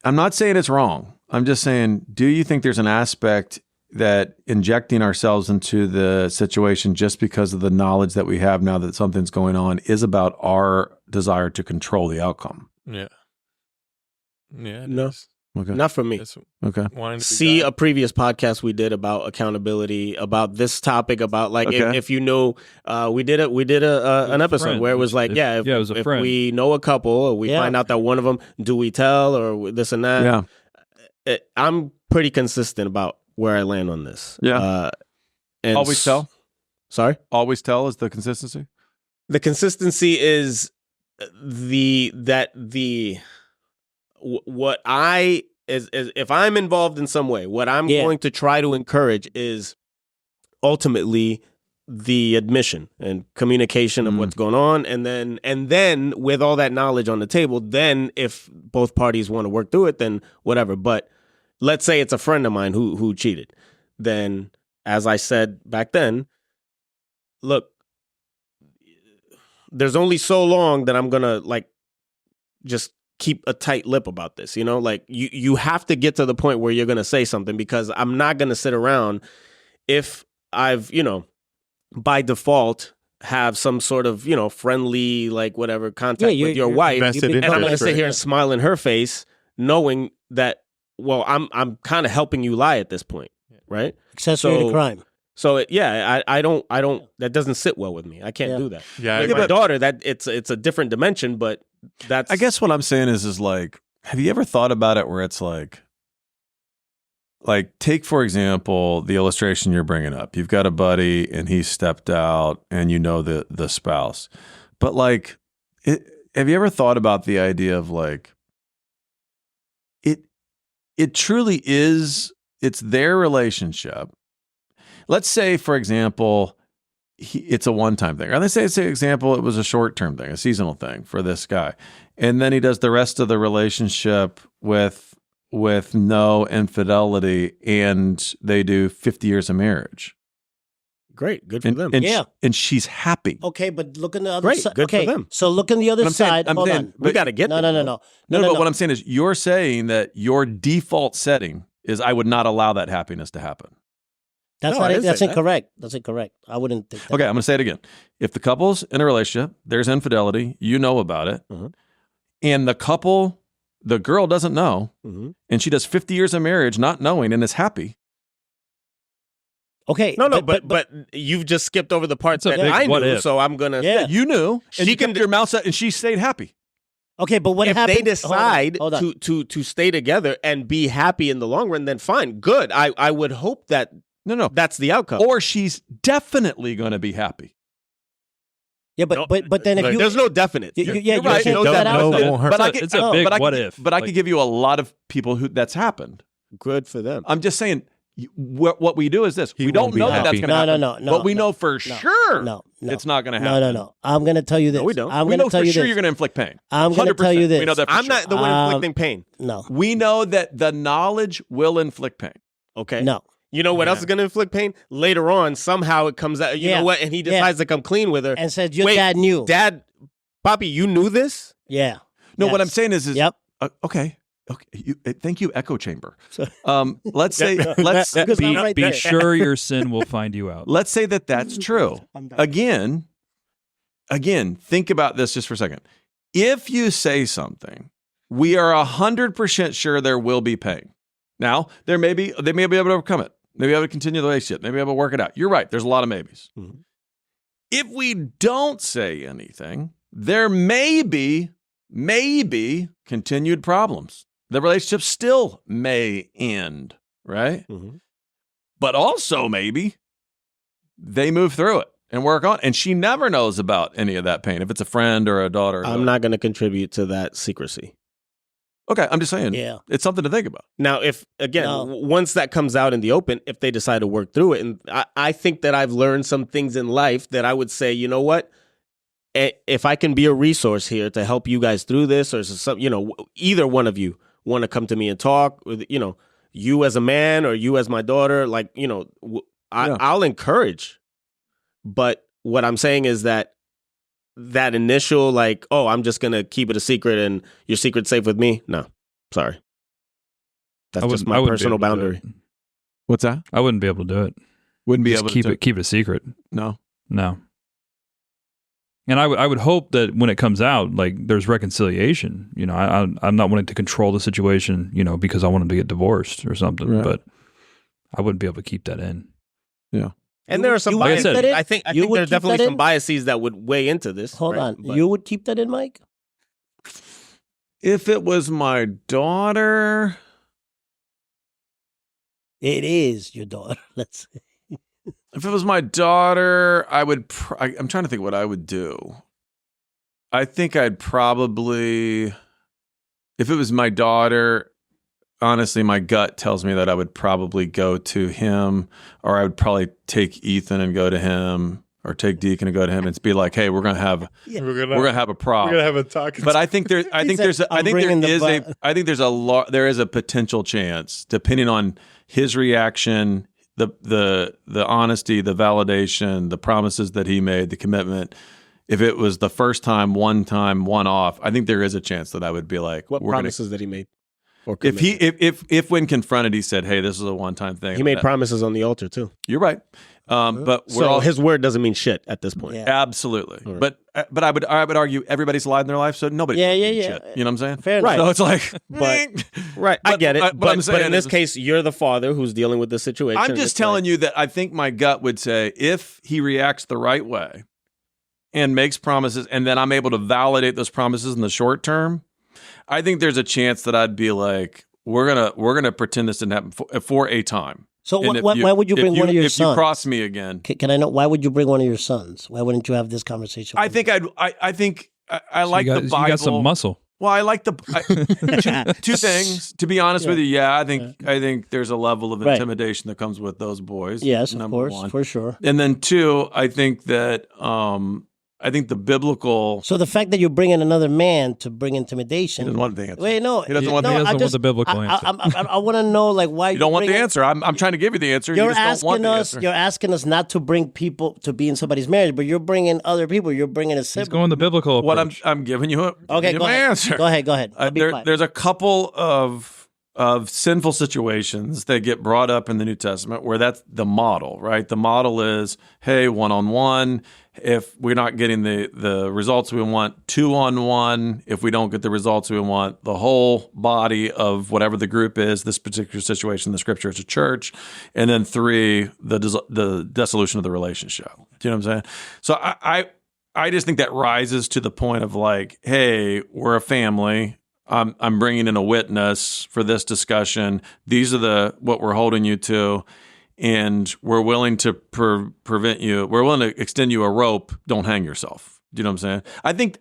I'm not saying it's wrong. I'm just saying, do you think there's an aspect that injecting ourselves into the situation just because of the knowledge that we have now that something's going on is about our desire to control the outcome? Yeah. Yeah. No. Okay. Not for me. Okay. See a previous podcast we did about accountability, about this topic, about like if you know, we did an episode where it was like, if we know a couple, or we find out that one of them, do we tell or this and that? Yeah. I'm pretty consistent about where I land on this. Yeah. And always tell. Sorry. Always tell is the consistency. The consistency is what I is if I'm involved in some way, what I'm going to try to encourage is ultimately the admission and communication of what's going on, and then with all that knowledge on the table, then if both parties want to work through it, then whatever. But let's say it's a friend of mine who cheated, then as I said back then, look, there's only so long that I'm gonna like just keep a tight lip about this, you know, like you have to get to the point where you're going to say something, because I'm not going to sit around if I've, you know, by default have some sort of, you know, friendly, like whatever contact with your wife, and I'm going to sit here and smile in her face knowing that, well, I'm kind of helping you lie at this point. Right. Accessory to crime. So I don't, that doesn't sit well with me. I can't do that. Yeah. With my daughter, that it's a different dimension, but that's, I guess what I'm saying is like, have you ever thought about it where it's like take, for example, the illustration you're bringing up. You've got a buddy and he stepped out and you know the spouse. But like, have you ever thought about the idea of like, it truly is, it's their relationship. Let's say, for example, it's a one-time thing. Or let's say, example, it was a short-term thing, a seasonal thing for this guy. And then he does the rest of the relationship with no infidelity, and they do 50 years of marriage. Great. Good for them. And she's happy. Okay, but look on the other side. Good for them. So look on the other side. Hold on. We got to get No. No, but what I'm saying is you're saying that your default setting is I would not allow that happiness to happen. That's incorrect. That's incorrect. I wouldn't think that. Okay, I'm going to say it again. If the couple's in a relationship, there's infidelity, you know about it, and the girl doesn't know, and she does 50 years of marriage not knowing and is happy. Okay. No, but you've just skipped over the parts that I knew, so I'm going to... Yeah, you knew, and you kept your mouth shut, and she stayed happy. Okay, but what if happens? they decide Hold on. to stay together and be happy in the long run, then fine, good. I would hope that No. that's the outcome. Or she's definitely going to be happy. Yeah, but then if Like, you there's no definite. you You're can't right. put No, that out no, there. won't hurt. But I It's a big what if. But I could give you a lot of people who that's happened. Good for them. I'm just saying, what we do is this. We don't won't be know that that's happy. going to happen. No. But we know for sure No. it's not going to happen. No. I'm going to tell you this. we don't. I'm We going know to tell for you sure this. you're going to inflict pain. I'm going to 100%. tell you this. We know that for I'm sure. not the one inflicting pain. No. We know that the knowledge will inflict pain. Okay. No. You know what else is going to inflict pain? Later on, somehow it comes out. You Yeah. know what? And he decides to come clean with her. And said your Wait, dad knew. Dad, Papi, you knew this? Yeah. No, what Yes. I'm saying is Yep. Okay. Thank you, echo chamber. So- Let's say let's Because I'm right Be there. sure your sin will find you out. let's say that that's true. I'm done. Again, think about this just for a second. If you say something, we are 100% sure there will be pain. Now, they may be able to overcome it. Maybe able to continue the relationship. Maybe able to work it out. You're right. There's a lot of maybes. Mhm. If we don't say anything, there may be continued problems. The relationship still may end, right? Mhm. But also maybe they move through it and work on. And she never knows about any of that pain. If it's a friend or a daughter. I'm not going to contribute to that secrecy. Okay, I'm just saying. Yeah. It's something to think about. Now, if, again, No. once that comes out in the open, if they decide to work through it, and I think that I've learned some things in life that I would say, you know what? If I can be a resource here to help you guys through this, or some, either one of you want to come to me and talk, with, you as a man or you as my daughter, like, I'll encourage. But what I'm saying is that initial, like, oh, I'm just going to keep it a secret and your secret's safe with me. No, sorry. That's just my personal boundary. What's that? I wouldn't be able to do it. Wouldn't be Just able keep to it a secret. No. No. And I would hope that when it comes out, like, there's reconciliation. I'm not wanting to control the situation, because I want him to get divorced or something. Right. But I wouldn't be able to keep that in. Yeah. And there are some you would biases. keep that in? I think You there would are keep definitely that some in? biases that would weigh into this. Hold right? on. But You would keep that in, Mike? If it was my daughter, It is your daughter. Let's say. if it was my daughter, I would. I'm trying to think what I would do. I think I'd probably, if it was my daughter, honestly, my gut tells me that I would probably go to him, or I would probably take Ethan and go to him, or take Deacon and go to him, and be like, "Hey, we're gonna have We're we're gonna have a problem." have a talk. But I think there, I think there's, said, I "I'm think there bringing the is bu- I think there's there is a potential chance, depending on his reaction, the honesty, the validation, the promises that he made, the commitment. If it was the first time, one off, I think there is a chance that I would be like, what we're gonna, promises that he made? Or if he, commitment? if when confronted, he said, "Hey, this is a one-time thing." He made That- promises on the altar too. You're right, but we're So all his word doesn't mean shit at this point. Yeah. absolutely. All right. But I would argue everybody's lied in their life, so nobody. Yeah. Shit, you know what I'm saying? Fair Right. enough. So it's like, But- Right, I But- get it. but But, I'm saying in this is- case, you're the father who's dealing with the situation. I'm just telling you that I think my gut would say if he reacts the right way and makes promises, and then I'm able to validate those promises in the short term, I think there's a chance that I'd be like, we're gonna pretend this didn't happen for a time. So And if why would you if bring one of your if sons? you cross me again, Can I know why would you bring one of your sons? Why wouldn't you have this conversation? I with think I think I So like you got, the Bible. You got some muscle. Well, I like two things. To be honest with you, yeah, I think there's a level of Right. intimidation that comes with those boys. Yes, of number course, one. for sure. And then two, I think that I think the biblical. So the fact that you're bringing another man to bring He intimidation. doesn't want the answer. Wait, no. He doesn't want no, the He doesn't I want just, the biblical answer. I want to know, like, why You don't want the bringing- answer. I'm trying to give you the answer. You're You just don't want asking the us. answer. You're asking us not to bring people to be in somebody's marriage, but you're bringing other people. You're bringing a He's sibling. going the biblical What approach. I'm giving you. Okay, you go my ahead. answer. Go ahead. I'll be quiet. There's a couple of sinful situations that get brought up in the New Testament where that's the model, right? The model is, hey, 1-on-1. If we're not getting the results we want, 2-on-1. If we don't get the results we want, the whole body of whatever the group is, this particular situation, the scripture is a church. And then 3, the dissolution of the relationship. Do you know what I'm saying? So I just think that rises to the point of like, hey, we're a family. I'm bringing in a witness for this discussion. These are what we're holding you to, and we're willing to prevent you. We're willing to extend you a rope. Don't hang yourself. Do you know what I'm saying? I think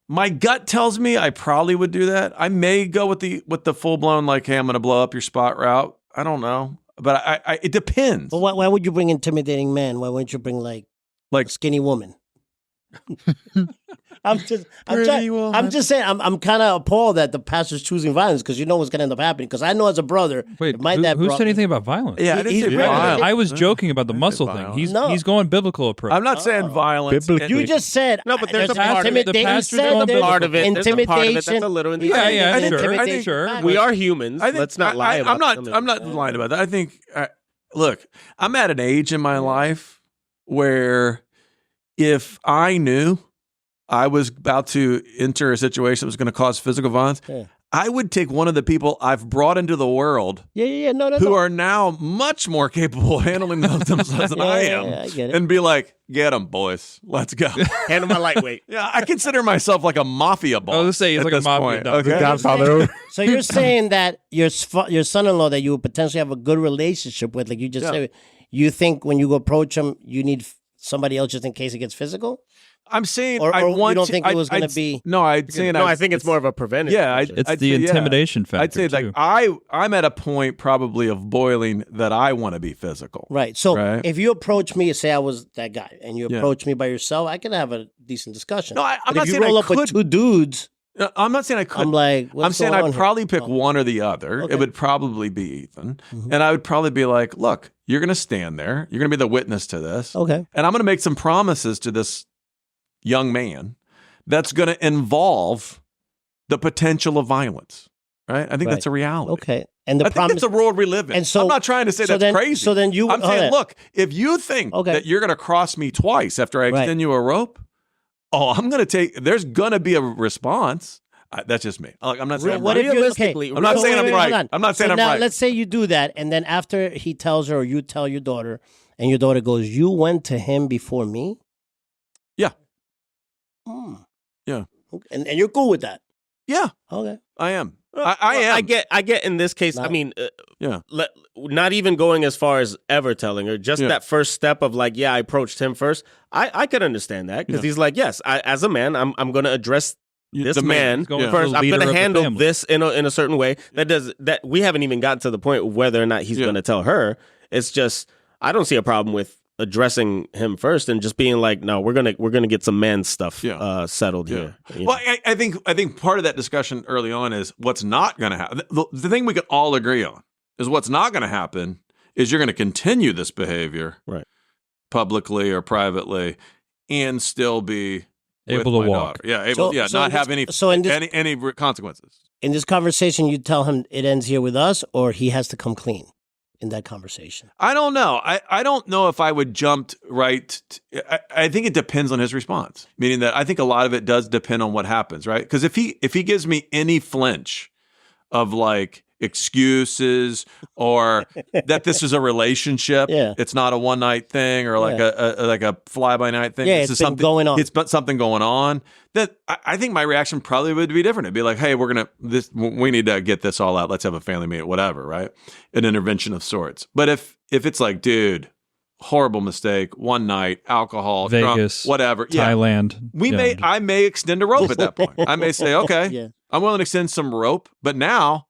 my gut tells me I probably would do that. I may go with the full blown like, hey, I'm going to blow up your spot route. I don't know, but it depends. But why would you bring intimidating men? Why wouldn't you bring like a skinny woman? I'm just saying. I'm kind of appalled that the pastor's choosing violence because you know what's going to end up happening. Because I know as a brother, who said anything about violence? Yeah, I didn't say violence. I was joking about the muscle thing. He's going biblical approach. I'm not saying violence. You just said no, but there's a part of it. The pastor's going part of it. Intimidation. That's a little Yeah, sure. We are humans. Let's not lie about it. I'm not lying about that. I think. Look, I'm at an age in my life where if I knew I was about to enter a situation that was going to cause physical violence, I would take one of the people I've brought into the world who are now much more capable of handling themselves than I am I get it. and be like, get them, boys. Let's go. Handle my lightweight. Yeah, I consider myself like a mafia boss. I was going to say, he's like a mafia dog. Okay? Godfather. So you're saying that your son-in-law that you would potentially have a good relationship with, like you just said, you think when you go approach him, you need somebody else just in case it gets physical? I'm saying Or I want you don't to, think it was going to be... No, I'd say... No, I think it's more of a preventive. Yeah, It's I'd the say, intimidation factor. I'd say too. like I'm at a point probably of boiling that I want to be physical. Right. So Right. if you approach me, say I was that guy, and you approach me by yourself, I can have a decent discussion. No, I'm But not if you saying roll I up with two dudes, I'm not saying I could. I'm like, what's I'm saying going on I'd here? probably pick Oh. one or the other. Okay. It would probably be Ethan. And I would probably be like, look, you're going to stand there. You're going to be the witness to this. Okay. And I'm going to make some promises to this young man that's going to involve the potential of violence. Right? I think Right. that's a reality. Okay. And the I think promise... it's the world we live in. And so- I'm not trying to say so that's then- crazy. so then you- I'm saying, look, if you think Okay. that you're going to cross me twice after I Right. extend you a rope, I'm going to take. There's going to be a response. That's just me. I'm not saying I'm What right. if Realistically, I'm not saying I'm hold right. on. I'm not saying So I'm now, right. let's say you do that, and then after he tells her, or you tell your daughter, and your daughter goes, "You went to him before me." Yeah. Yeah. Okay. And you're cool with that? Yeah, Okay. I am. Well, I am. I get in this case. I Not- mean, Yeah. not even going as far as ever telling her. Just Yeah. that first step of like, I approached him first. I could understand that because he's like, yes, as a man, I'm going to address this The man. man Going first. for the I'm leader going of to the handle family. this in a certain way. That we haven't even gotten to the point whether or not he's Yeah. going to tell her. It's just I don't see a problem with addressing him first and just being like, no, we're gonna get some man stuff settled here. You Well, know? I think part of that discussion early on is what's not going to happen. The thing we can all agree on is what's not going to happen is you're going to continue this behavior, Right. publicly or privately, and still be Able with to my walk. daughter. Yeah, able. So Not in have this- any consequences. In this conversation, you tell him it ends here with us, or he has to come clean in that conversation. I don't know. I don't know if I would jump right. I think it depends on his response. Meaning that I think a lot of it does depend on what happens, right? Because if he gives me any flinch of like excuses or that this is a relationship, Yeah. it's not a one night thing or like a fly by night thing. Yeah, This it's is been something going on. It's been something going on. That I think my reaction probably would be different. It'd be like, hey, we need to get this all out. Let's have a family meeting, whatever, right? An intervention of sorts. But if it's like, dude, horrible mistake, one night, alcohol, Vegas, drunk, whatever, Thailand. I may extend a rope at that point. I may say, okay, Yeah. I'm willing to extend some rope, but now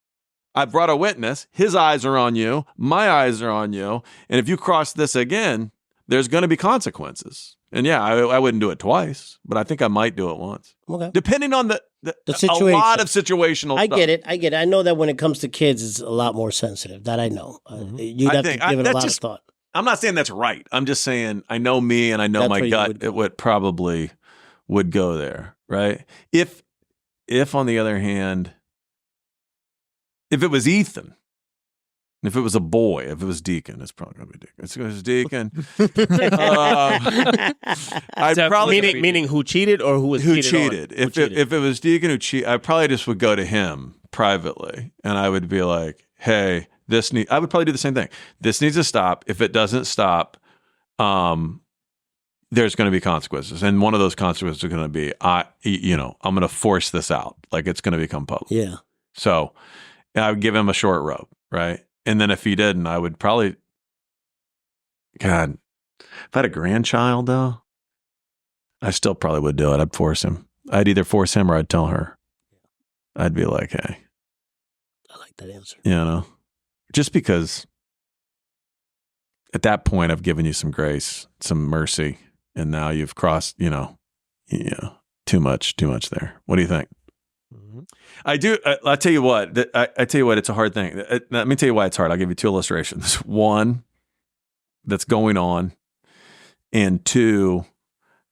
I've brought a witness. His eyes are on you. My eyes are on you. And if you cross this again, there's going to be consequences. And yeah, I wouldn't do it twice, but I think I might do it once, Okay. depending on the situation. A lot of situational. I stuff. get it. I know that when it comes to kids, it's a lot more sensitive. That I know. You'd I have think- to give it a that's lot just- of thought. I'm not saying that's right. I'm just saying I know me and I know That's my where you gut. would go. It would probably would go there, right? If on the other hand, if it was Ethan, if it was a boy, if it was Deacon, it's probably gonna be Deacon. If it was Deacon, I'd Definitely. probably meaning who cheated or who was who cheated on? cheated. Who cheated. If it was Deacon who cheated, I probably just would go to him privately, and I would be like, "Hey, I would probably do the same thing. This needs to stop. If it doesn't stop, there's going to be consequences, and one of those consequences are going to be, I'm going to force this out. Like, it's going to become public. Yeah. So I would give him a short rope, right? And then if he didn't, I would probably, God, if I had a grandchild though, I still probably would do it. I'd force him. I'd either force him or I'd tell her. I'd be like, hey, I like that answer. Just because at that point I've given you some grace, some mercy, and now you've crossed, too much there. What do you think? Mm-hmm. I do. I'll tell you what. I tell you what. It's a hard thing. Let me tell you why it's hard. I'll give you two illustrations. One that's going on, and two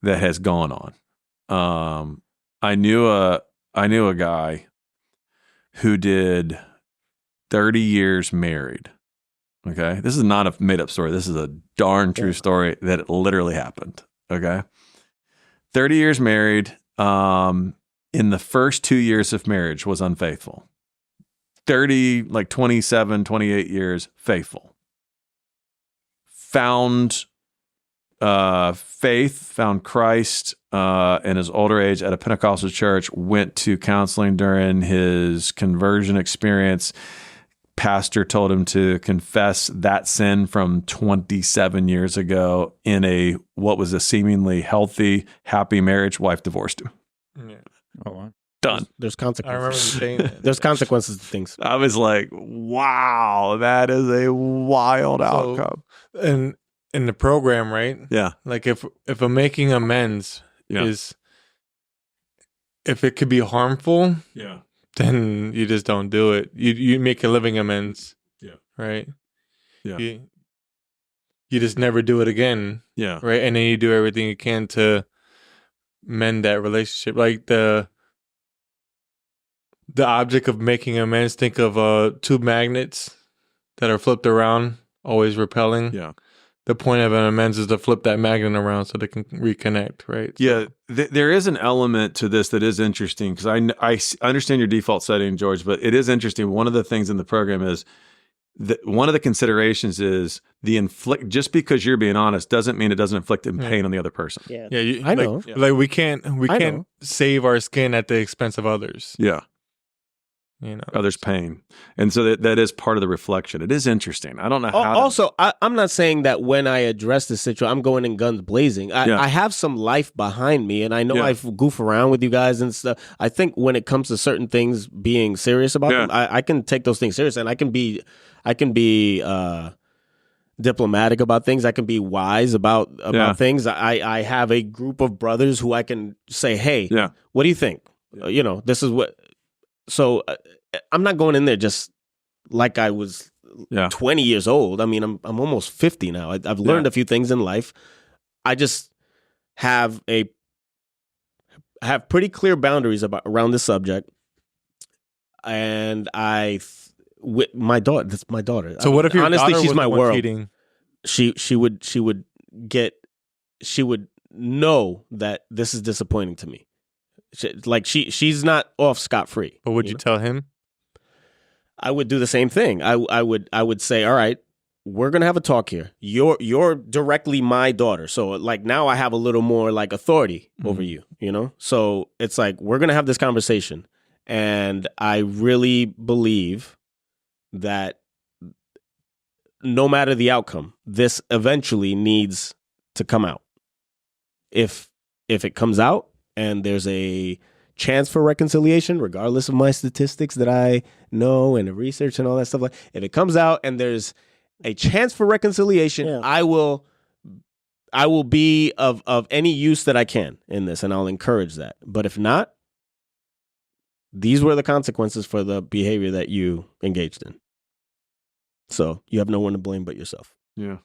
that has gone on. I knew a guy who did 30 years married. Okay, this is not a made up story. This is a darn true story that it literally happened. Okay, 30 years married. In the first 2 years of marriage was unfaithful. 27, 28 years faithful. Found faith, found Christ in his older age at a Pentecostal church, went to counseling during his conversion experience. Pastor told him to confess that sin from 27 years ago in what was a seemingly healthy, happy marriage. Wife divorced him. Yeah. Oh, wow. Done. There's I remember consequences. you saying that. There's consequences to things. I was like, wow, that is a wild outcome. And in the program, right? Yeah. Like if a making amends is, if it could be harmful, Yeah. then you just don't do it. You make a living amends. Yeah. Right. Yeah. You just never do it again. Yeah. Right. And then you do everything you can to mend that relationship. Like the object of making amends, think of two magnets that are flipped around, always repelling. Yeah. The point of an amends is to flip that magnet around so they can reconnect, right? Yeah, there is an element to this that is interesting, because I understand your default setting, George, but it is interesting. One of the things in the program is that one of the considerations is just because you're being honest doesn't mean it doesn't inflict pain on the other person. Yeah. Yeah, I know. Like we can't know. save our skin at the expense of others. Yeah. Others' pain. And so that is part of the reflection. It is interesting. I don't know how. Also, I'm not saying that when I address this situation, I'm going in guns blazing. I have some life behind me, and I know I goof around with you guys and stuff. I think when it comes to certain things, being serious about them, I can take those things serious, and I can be diplomatic about things. I can be wise about things. I have a group of brothers who I can say, hey, what do you think? This is what. So I'm not going in there just like I was 20 years old. I mean, I'm almost 50 now. I've learned a few things in life. I just have pretty clear boundaries around this subject. And with my daughter, that's my daughter. So what if your honestly, daughter she's was my the one world. cheating? She would know that this is disappointing to me. She's not off scot-free. But would you tell him? I would do the same thing. I would say, all right, we're gonna have a talk here. You're directly my daughter, so like now I have a little more like authority over you. So it's like we're gonna have this conversation, and I really believe that no matter the outcome, this eventually needs to come out. If it comes out and there's a chance for reconciliation, regardless of my statistics that I know and the research and all that stuff, if it comes out and there's a chance for reconciliation, I will be of any use that I can in this, and I'll encourage that. But if not, these were the consequences for the behavior that you engaged in. So you have no one to blame but yourself. Yeah.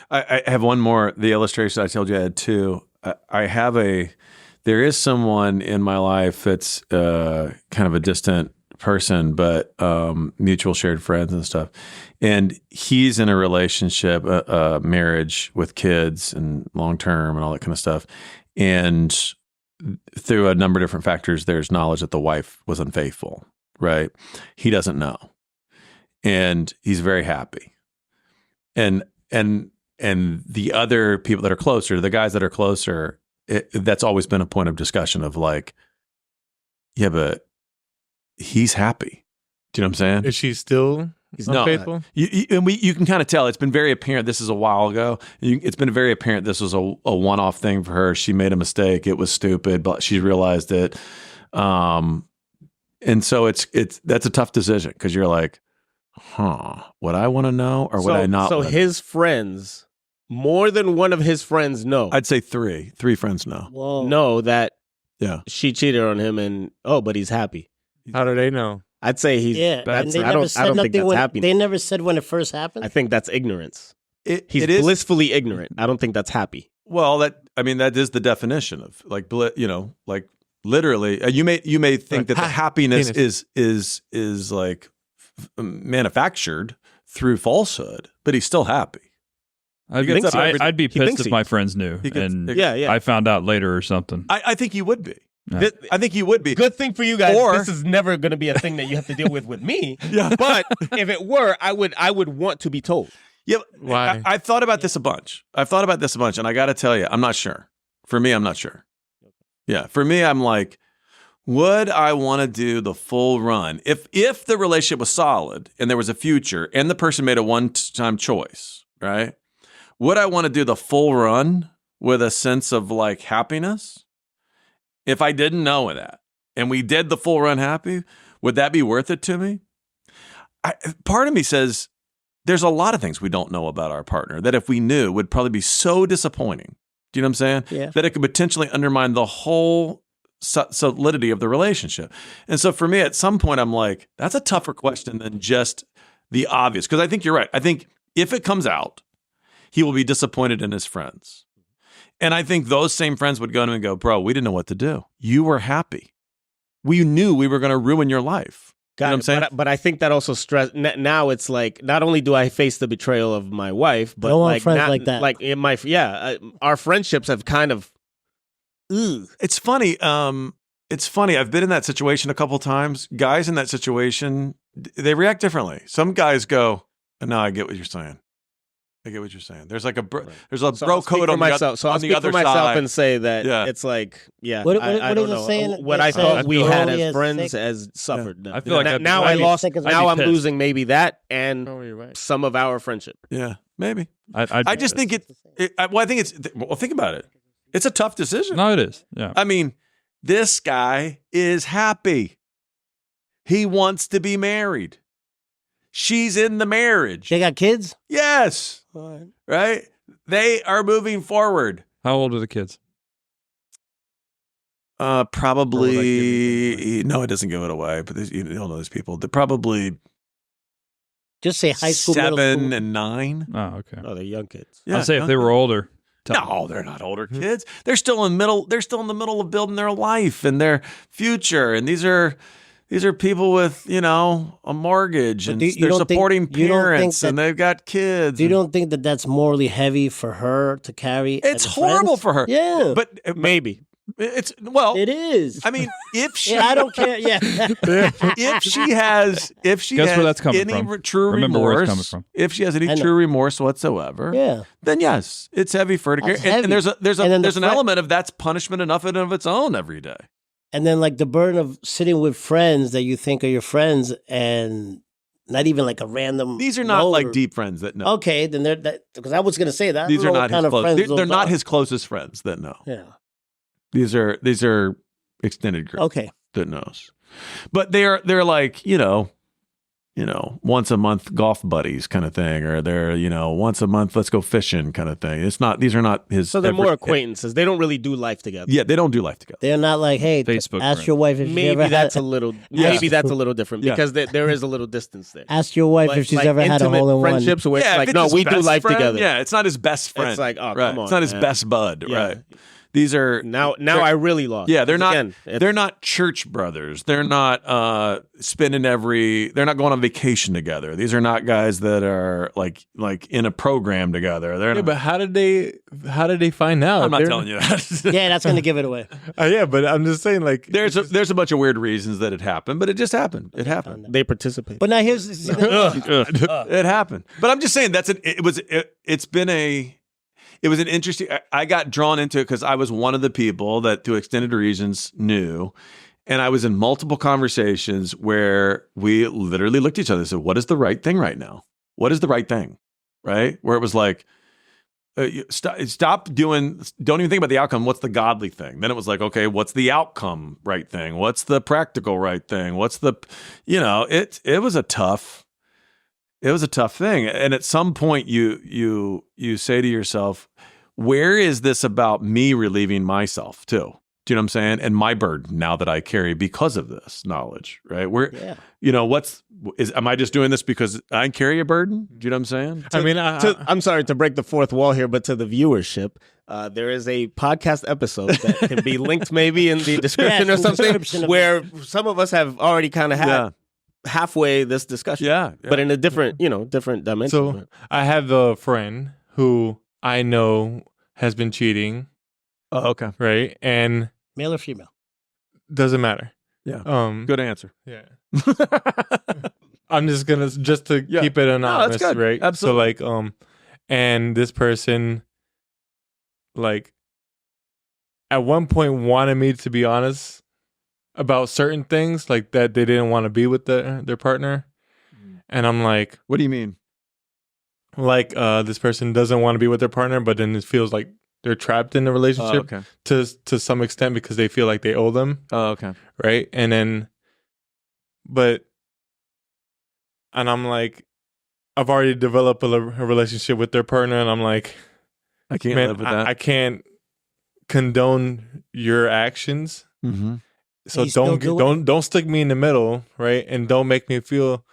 I have one more. The illustration I told you I had two. There is someone in my life that's kind of a distant person, but mutual shared friends and stuff. And he's in a relationship, a marriage with kids and long-term and all that kind of stuff. And through a number of different factors, there's knowledge that the wife was unfaithful, right? He doesn't know. And he's very happy. And the other people that are closer, the guys that are closer, that's always been a point of discussion of like, yeah, but he's happy. Do you know what I'm saying? Is she still unfaithful? You can kind of tell. It's been very apparent. This is a while ago. It's been very apparent this was a one-off thing for her. She made a mistake. It was stupid, but she realized it. And so that's a tough decision because you're like, would I want to know or would I not? So his friends, more than one of his friends know. I'd say three friends know. Whoa. Know that Yeah. she cheated on him but he's happy. How do they know? I'd say he's Yeah, and that's, they I never don't said think nothing that's when happiness. they never said when it first happened. I think that's ignorance. He's it is blissfully ignorant. I don't think that's happy. well. That is the definition of like like literally. You may think that the happiness is like manufactured through falsehood, but he's still happy. I'd be pissed if my friends knew, and I found out later or something. I think you would be. Yeah. I think you would be. Good thing for you guys. Or- this is never going to be a thing that you have to deal with me. Yeah. But if it were, I would want to be told. Yeah, Why? I've thought about this a bunch. And I got to tell you, I'm not sure. For me, I'm not sure. Yeah, for me, I'm like, would I want to do the full run if the relationship was solid and there was a future and the person made a one-time choice, right? Would I want to do the full run with a sense of like happiness? If I didn't know that and we did the full run happy, would that be worth it to me? Part of me says there's a lot of things we don't know about our partner that if we knew would probably be so disappointing. Do you know what I'm saying? Yeah. That it could potentially undermine the whole solidity of the relationship. And so for me, at some point, I'm like, that's a tougher question than just the obvious. Because I think you're right. I think if it comes out, he will be disappointed in his friends. And I think those same friends would go to him and go, bro, we didn't know what to do. You were happy. We knew we were going to ruin your life. You know what I'm saying? But I think that also now it's like, not only do I face the betrayal of my wife, but don't want like friends like that. Like in my, our friendships have kind of, It's funny. I've been in that situation a couple times. Guys in that situation, they react differently. Some guys go, no, I get what you're saying. There's like there's a bro code on myself. So I'll speak for myself side. and say that it's like, What I is don't it know. saying? What It I thought says we had only as as friends sick. has suffered. I feel like now I'd I be lost. sick as Now a I'm pissed. losing maybe that and Oh, you're right. some of our friendship. Yeah, maybe. I'd I just think I think think about it. It's a tough decision. No, it is. Yeah. I mean, this guy is happy. He wants to be married. She's in the marriage. They got kids? Yes. Right? They are moving forward. How old are the kids? Probably. No, it doesn't give it away. But you don't know these people. They're probably Just say high school, middle 7 school. and 9. Oh, okay. Oh, they're young kids. Yeah, I'd say if they were older. No, they're not older kids. They're still in the middle. They're still in the middle of building their life and their future. And these are people with, a mortgage, and they're supporting parents, and they've got kids. You don't think that that's morally heavy for her to carry? It's as horrible friends? for her. Yeah, but Maybe. it is. I mean, if she, I don't care. Yeah, if she has Guess where that's coming any from. true Remember remorse, where it's coming from. if she has any I know. true remorse whatsoever, yeah. then yes, it's heavy for her to carry. That's And there's heavy. And then an element of that's punishment enough in and of its own every day. And then like the burden of sitting with friends that you think are your friends, and not even like a random. These are not note like or- deep friends that know. Okay, then they're that because I was going to say that. I These don't are know not what his kind of close. friends They're those not are. his closest friends that know. Yeah. These are extended group Okay. that knows. But they're like, once a month golf buddies kind of thing, or they're, once a month let's go fishing kind of thing. These are not his. So they're more acquaintances. They don't really do life together. Yeah, they don't do life together. They're not like, hey, Facebook ask friends. your wife if she Maybe ever that's had. a little. Yeah. Maybe that's a little different Yeah. because there is a little distance there. Ask your wife if she's ever had a intimate hole in one. friendships where Yeah, it's like, if no, his we do best life friend, together. Yeah, it's not his best friend. It's like, oh, right. come on, It's not his man. best bud, Yeah. right? These are Now I really lost. Yeah, they're not. Again, They're not church brothers. They're not They're not going on vacation together. These are not guys that are like in a program together. They're Yeah, not, but how did they find out? I'm not They're- telling you that. Yeah, that's going to give it away. Yeah, but I'm just saying, like, There's a bunch of weird reasons that it happened, but it just happened. It happened. they participate. But now here's It happened. But I'm just saying it was an interesting. I got drawn into it because I was one of the people that, through extended reasons, knew, and I was in multiple conversations where we literally looked at each other and said, "What is the right thing right now? What is the right thing?" Right? Where it was like, stop doing. Don't even think about the outcome. What's the godly thing? Then it was like, okay, what's the outcome right thing? What's the practical right thing? What's the, it was a tough. It was a tough thing. And at some point you say to yourself, where is this about me relieving myself too? Do you know what I'm saying? And my burden now that I carry because of this knowledge, right? Am I just doing this because I carry a burden? Do you know what I'm saying? I mean, I'm sorry to break the fourth wall here, but to the viewership, there is a podcast episode that can be linked maybe in the description or something where some of us have already kind of had halfway this discussion. Yeah. But in a different dimension. So I have a friend who I know has been cheating, Oh, okay. right? And male or female. doesn't matter. Yeah. Good. Good answer. Yeah. I'm just gonna keep it anonymous, good. right? Absolutely. So like, and this person, like, at one point wanted me to be honest about certain things, like that they didn't want to be with their partner, and I'm like, What do you mean? like, this person doesn't want to be with their partner, but then it feels like they're trapped in the relationship okay. to some extent because they feel like they owe them. Oh, okay. Right. And then, and I'm like, I've already developed a relationship with their partner, and I'm like, I can't man, live with that. I can't condone your actions. Mm-hmm. So You still do it? don't stick me in the middle, right? And don't make me feel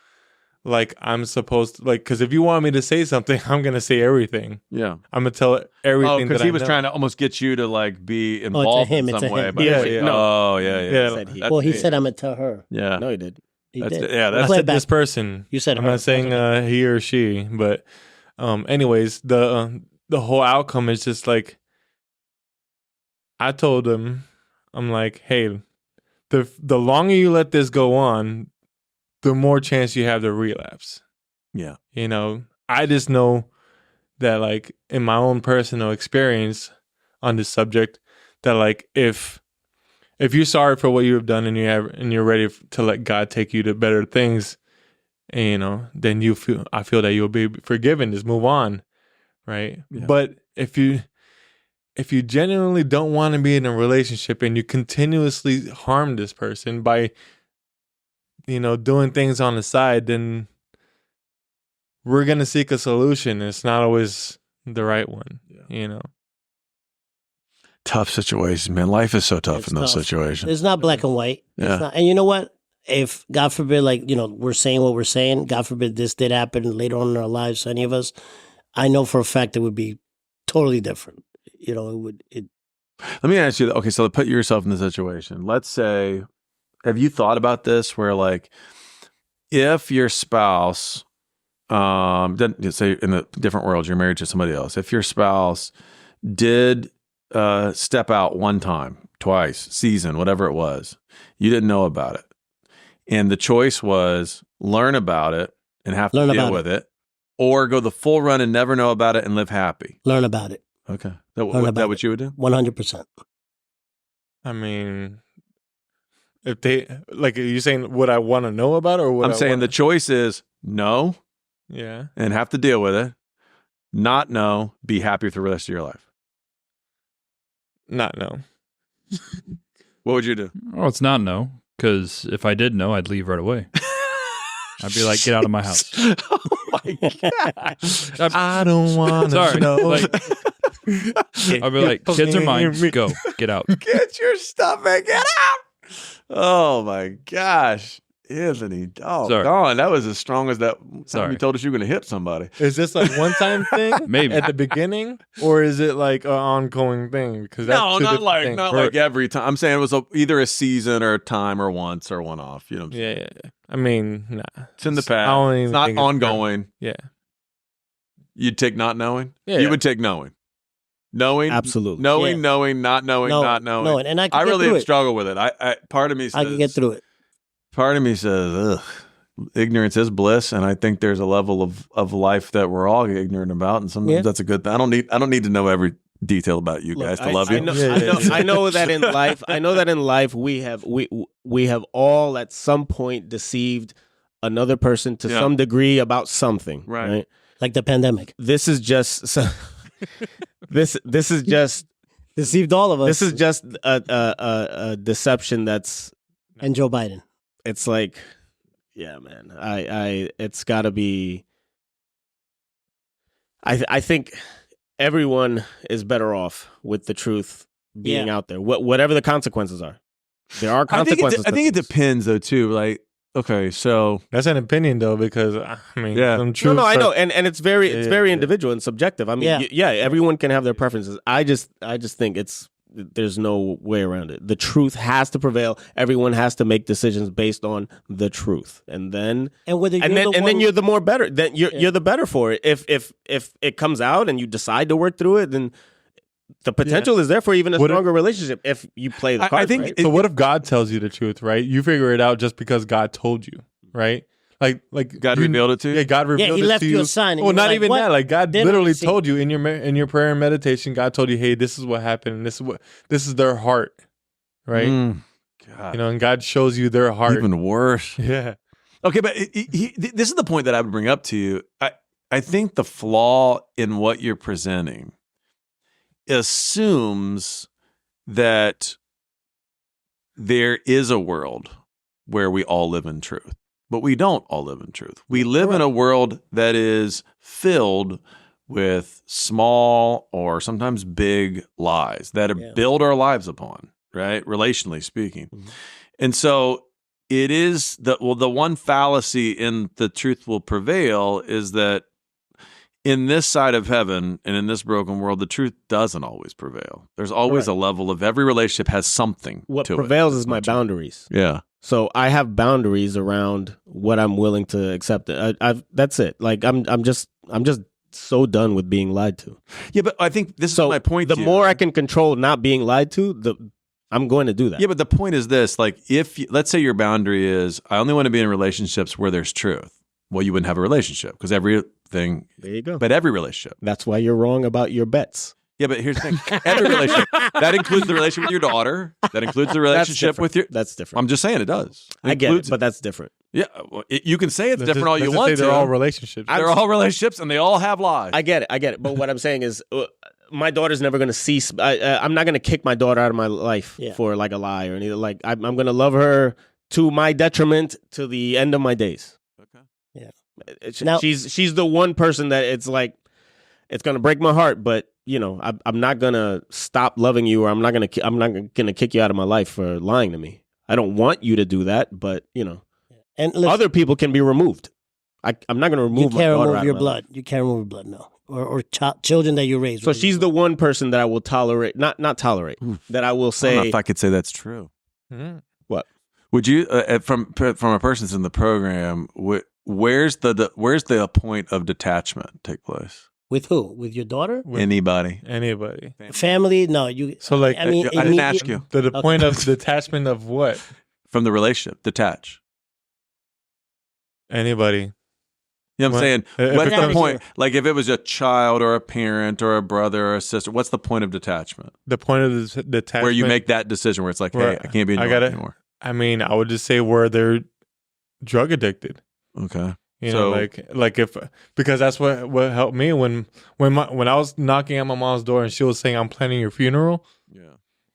like I'm supposed to, like, because if you want me to say something, I'm gonna say everything. Yeah. I'm gonna tell everything. Oh, because that he I was know. trying to almost get you to like be involved him, in it's some a way. him. But Yeah. Oh, yeah. Yeah. Said he. Well, he said I'm going to tell her. Yeah. No, he did. He That's did. yeah. I That's Play it said back. this person. You said I'm her. not saying he or she, but anyways, the whole outcome is just like, I told him, I'm like, hey, the longer you let this go on, the more chance you have to relapse. Yeah. You know, I just know that, like, in my own personal experience on this subject, that like if you're sorry for what you have done and you're ready to let God take you to better things, and, you know, then I feel that you'll be forgiven. Just move on, right? Yeah. But if you genuinely don't want to be in a relationship and you continuously harm this person by, you know, doing things on the side, then we're going to seek a solution. It's not always the right one, you know? Tough situation, man. Life is so tough It's in those tough. situations. It's not black and white. Yeah. It's not, and you know what? If, God forbid, like, you know, we're saying what we're saying, God forbid this did happen later on in our lives to any of us, I know for a fact it would be totally different. You know, Let me ask you, okay, so put yourself in the situation. Let's say, have you thought about this where, like, if your spouse, doesn't say in a different world, you're married to somebody else, if your spouse did step out one time, twice, season, whatever it was, you didn't know about it, and the choice was learn about it and have to Learn deal about with it, or go the full run and never know about it and live happy. learn about it. Okay. Learn about What you would do? 100%. I mean, if they, like, are you saying what I want to know about it, or what I'm saying the choice is no yeah. and have to deal with it, not no, be happy for the rest of your life. Not no. What would you do? Oh, it's not no, because if I did know, I'd leave right away. I'd be like, get out of my house. Oh my gosh. I don't want to Sorry. know. Like, I'd be like, kids are mine. Go. Get out. Get your stuff and get out. Oh my gosh. Anthony, Sorry. God, that was as strong as that time Sorry. you told us you were going to hit somebody. Is this like one time thing Maybe. at the beginning, or is it like an ongoing thing? Because that's No, two not different like things. not like every time. I'm saying it was either a season or a time or once or one off. You know, what I'm saying? Yeah. I mean, nah. It's in the I past. don't even It's not think it's ongoing. Yeah. You'd take not knowing. Yeah. You would take knowing. Knowing, Absolutely. knowing, Yeah. knowing, not knowing, not knowing. No, and I can I get really through have it. struggled with it. I part of me says I can get through it. Part of me says, ugh, ignorance is bliss, and I think there's a level of life that we're all ignorant about, and sometimes Yeah. that's a good thing. I don't need to know every detail about you Look, guys to I- love you. I know, Yeah, I know, yeah, yeah. I know that in life. I know that in life we have all at some point deceived another person to Yeah. some degree about something. Right. Right. Like the pandemic. This is just this is just Deceived all of us. this is just a deception that's and Joe Biden. it's like, yeah, man. I it's got to be. I think everyone is better off with the truth being Yeah. out there. Whatever the consequences are, there are consequences. I think it to things. depends though too. Like, okay, so That's an opinion though, because I mean, Yeah. some No, truth. no, I know, and it's very Yeah. individual and subjective. I mean, Yeah. yeah, everyone can have their preferences. I just think there's no way around it. The truth has to prevail. Everyone has to make decisions based on the truth, and then And whether you're then you're the more better. Then you're the better for it. If it comes out and you decide to work through it, then the potential is there for even a What if- stronger relationship if you play the cards. I think right? So what if God tells you the truth, right? You figure it out just because God told you, right? Like God you- revealed it to you. Yeah, God revealed he it left to you you. a sign and you Well, were not like, even "What?" that. Like God Then literally I see. told you in your prayer and meditation. God told you, "Hey, this is what happened. And this is their heart, right? God, You know, and God shows you their heart. even worse. Yeah, Okay, but this is the point that I would bring up to you. I think the flaw in what you're presenting assumes that there is a world where we all live in truth, but we don't all live in truth. We live in a world that is filled with small or sometimes big lies that build our lives upon, right? Relationally speaking. Mhm. And so it is the one fallacy in the truth will prevail is that in this side of heaven and in this broken world, the truth doesn't always prevail. There's always a level of every relationship has something what to prevails it. is my boundaries. Yeah. So I have boundaries around what I'm willing to accept. That's it. Like I'm just so done with being lied to. Yeah, but I think this So is my point. the to you. more I can control not being lied to, I'm going to do that. Yeah, but the point is this: like, let's say your boundary is, I only want to be in relationships where there's truth. Well, you wouldn't have a relationship because everything. There you go. But every relationship. That's why you're wrong about your bets. Yeah, but here's the thing: every relationship that includes the relationship with your daughter. That includes the relationship with your. That's different. I'm just saying it does. I get it, includes but that's different. Yeah, well, you can say it's Let's different just- all you let's just want say to. they're all relationships. They're all relationships, and they all have lies. I get it. But what I'm saying is, my daughter's never going to cease. I'm not going to kick my daughter out of my life for like a lie or anything. Like I'm going to love her to my detriment to the end of my days. Okay. Now- She's the one person that it's like it's going to break my heart, but you know I'm not going to stop loving you, or I'm not going to kick you out of my life for lying to me. I don't want you to do that, but you know, And listen, other people can be removed. I'm not going to you remove my can't daughter remove out your of my blood. life. You can't remove your blood, no. Or children that you raise. So she's the one person that I will tolerate, not tolerate, that I will I don't know say. if I could say that's true. Mhm. What? Would you, from a person that's in the program, where's the point of detachment take place? With who? With your daughter? With Anybody? anybody. Family? No, you. So like, I mean, I didn't ask you. the point of detachment of what? From the relationship, detach. Anybody. You know what I'm saying? If What's it the comes- point? Like if it was a child or a parent or a brother or a sister, what's the point of detachment? The point of the detachment Where you make that decision where it's like, hey, Where I can't be in your life anymore. I mean, I would just say where they're drug addicted. Okay. You know, like if because that's what helped me when I was knocking at my mom's door and she was saying I'm planning your funeral. Yeah.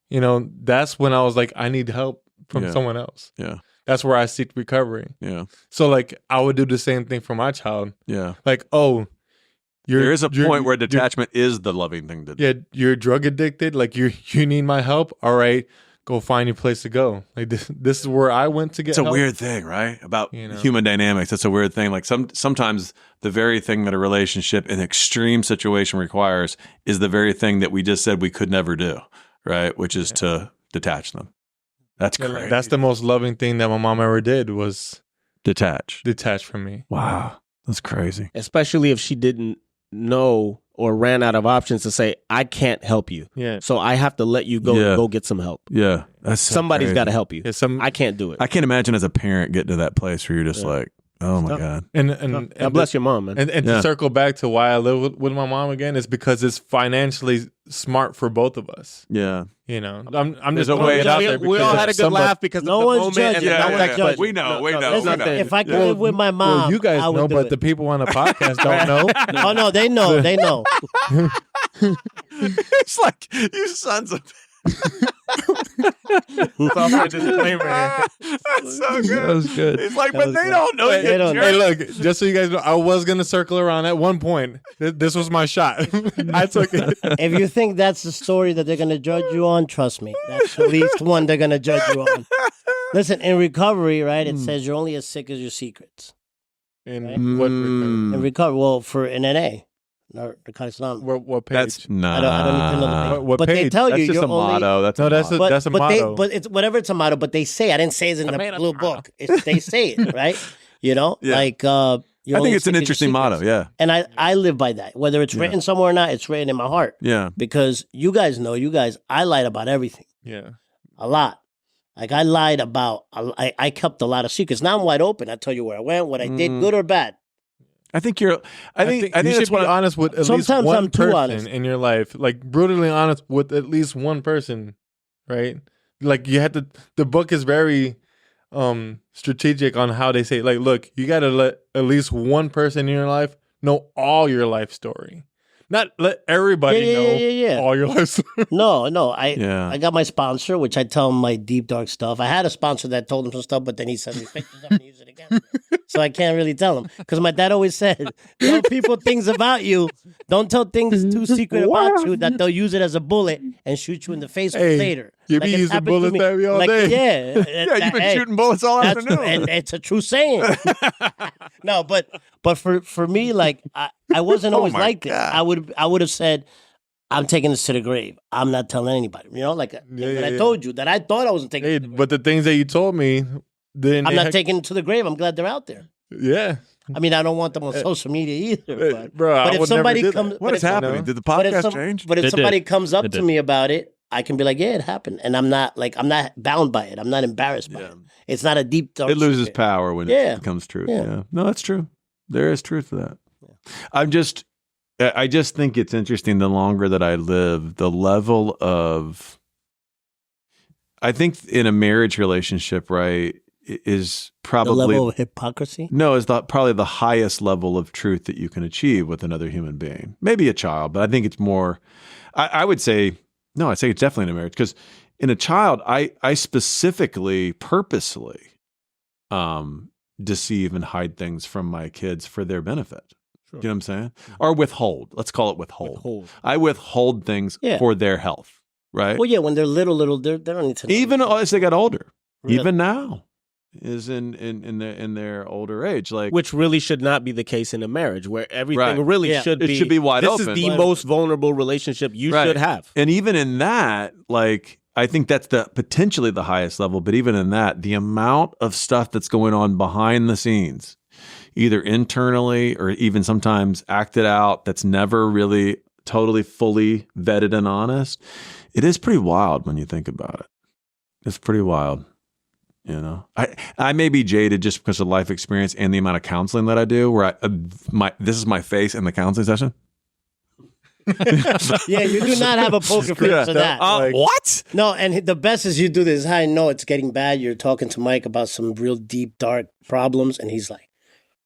You know, that's when I was like, I need help from Yeah. someone else. Yeah. That's where I seek recovery. Yeah. So like I would do the same thing for my child. Yeah. Like, oh, There is a point where you're- detachment is the loving thing to do. Yeah, you're drug addicted. Like you need my help. All right, go find a place to go. Like this is where I went to get It's a help. weird thing, right? About You know? human dynamics. That's a weird thing. Like sometimes the very thing that a relationship in extreme situation requires is the very thing that we just said we could never do, right? Which is to detach them. That's Yeah, crazy. that's the most loving thing that my mom ever did was detach. detach from me. Wow. That's crazy. Especially if she didn't know or ran out of options to say, I can't help you. Yeah. So I have to let you go go get some help. Yeah. That's so Somebody's crazy. got to help you. Yeah, I can't do it. I can't imagine as a parent getting to that place where you're just like, oh my tough. God. and God bless your mom, man. And Yeah. to circle back to why I live with my mom again is because it's financially smart for both of us. Yeah. You know, I'm There's just a throwing way it out we, there. we all because had a good somebody- laugh because No of the one's moment judging. and Yeah, no yeah, one's yeah. judging. We know, we know. there's Listen, nothing. if I could live with my mom, Well, you guys I would know, do but it. the people on the podcast don't know. Oh no, they know. They know. It's like, you sons of. Software disclaimer. That's so good. That was good. It's like, That but was they good. don't know They you. don't jerk. Hey, look, just so you guys know, I was going to circle around at one point. This was my shot. I took it. If you think that's the story that they're gonna judge you on, trust me, that's at least one they're gonna judge you on. Listen, in recovery, right? It says you're only as sick as your secrets. And Right? what, In recovery, well, for an NA, Narcotics Anonymous. what page? That's nah. I don't even know the page. What but they page? tell That's you just you're a only. motto. That's No, a that's motto. a But motto. but it's whatever it's a motto. But they say I didn't say it in the little book. They say it right. You know, Yeah. like I think it's an interesting motto. Yeah. And I live by that. Whether it's written somewhere or not, it's written in my heart. Yeah. Because you guys know, I lied about everything. Yeah. A lot. Like I lied about, I kept a lot of secrets. Now I'm wide open. I tell you where I went, what I did, good or bad. I think you're. I think you that's should be what honest with at least Sometimes one I'm too person honest. in your life. Like brutally honest with at least one person, right? Like you had to. The book is very strategic on how they say. Like, look, you got to let at least one person in your life know all your life story. Not let everybody know Yeah. all your life story. No. Yeah. I got my sponsor, which I tell him my deep, dark stuff. I had a sponsor that told him some stuff, but then he sent me pictures of it and use it again. So I can't really tell him. Because my dad always said, tell people things about you. Don't tell things too secret about you that they'll use it as a bullet and shoot you in the face with later. You be it's using happened to bullets me. at me all day. Yeah. Yeah, you've been shooting bullets all afternoon. And it's a true saying. No, but for me, like I wasn't always my like God. this. I would have said, I'm taking this to the grave. I'm not telling anybody. You know, like I told you that I thought I wasn't taking. Hey, it to the grave. but the things that you told me, then I'm not taking it to the grave. I'm glad they're out there. Yeah, I mean, I don't want them on social media either. But, bro. but I if would somebody never do comes, that. What but is if- happening? know. Did the But if, podcast change? but if It somebody did. comes up It to did. me about it, I can be like, yeah, it happened, and I'm not bound by it. I'm not embarrassed by Yeah. it. It's not a deep. Dark It loses secret. power when Yeah. it becomes truth. Yeah. Yeah. No, that's true. There is truth to that. I just think it's interesting. The longer that I live, the level of, I think in a marriage relationship, right, is The probably level of hypocrisy. no, is probably the highest level of truth that you can achieve with another human being. Maybe a child, but I think it's more. I would say no. I'd say it's definitely in a marriage because in a child, I specifically, purposely, deceive and hide things from my kids for their benefit. Sure. You know what I'm saying? Or withhold. Let's call it withhold. Withhold. I withhold things Yeah. for their health. Right. Well, yeah, when they're little, they don't need to know. Even as they got older, Really? even now, is in their older age, like Which really should not be the case in a marriage, where everything Right. really Yeah. should It be. should be wide this open. is the Wide most vulnerable relationship you Right. should have. And even in that, like, I think that's the potentially the highest level. But even in that, the amount of stuff that's going on behind the scenes, either internally or even sometimes acted out, that's never really totally fully vetted and honest, it is pretty wild when you think about it. It's pretty wild. You know, I may be jaded just because of life experience and the amount of counseling that I do, where this is my face in the counseling session. Yeah, you do not have a poker face for that. What? No, and the best is you do this. I know it's getting bad. You're talking to Mike about some real deep, dark problems, and he's like,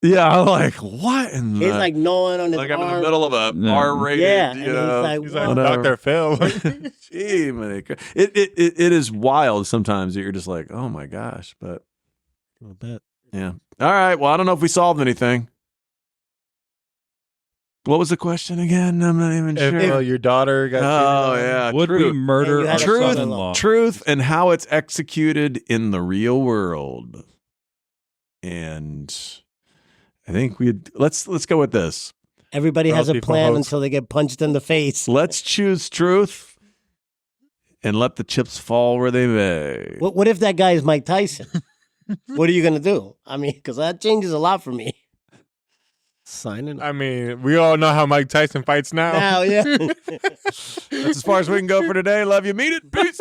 Yeah, I'm like, what? In he's the, like gnawing on his like I'm in arm. the middle of a No. R-rated, Yeah, you and know. he's He's like, like, what? Dr. Phil. Gee, man, it is wild sometimes that you're just like, oh my gosh, but I bet. yeah. All right, well, I don't know if we solved anything. What was the question again? I'm not even If sure. your daughter got Oh, cheated on. yeah. Would we Truth. murder And you our had a Truth. son-in-law? Truth and how it's executed in the real world. And I think let's go with this. Everybody has a Royalty from plan hosts. until they get punched in the face. Let's choose truth and let the chips fall where they may. What if that guy is Mike Tyson? What are you going to do? I mean, because that changes a lot for me. Signing. I mean, we all know how Mike Tyson fights now. Now, yeah. That's as far as we can go for today. Love you. Meet it. Peace.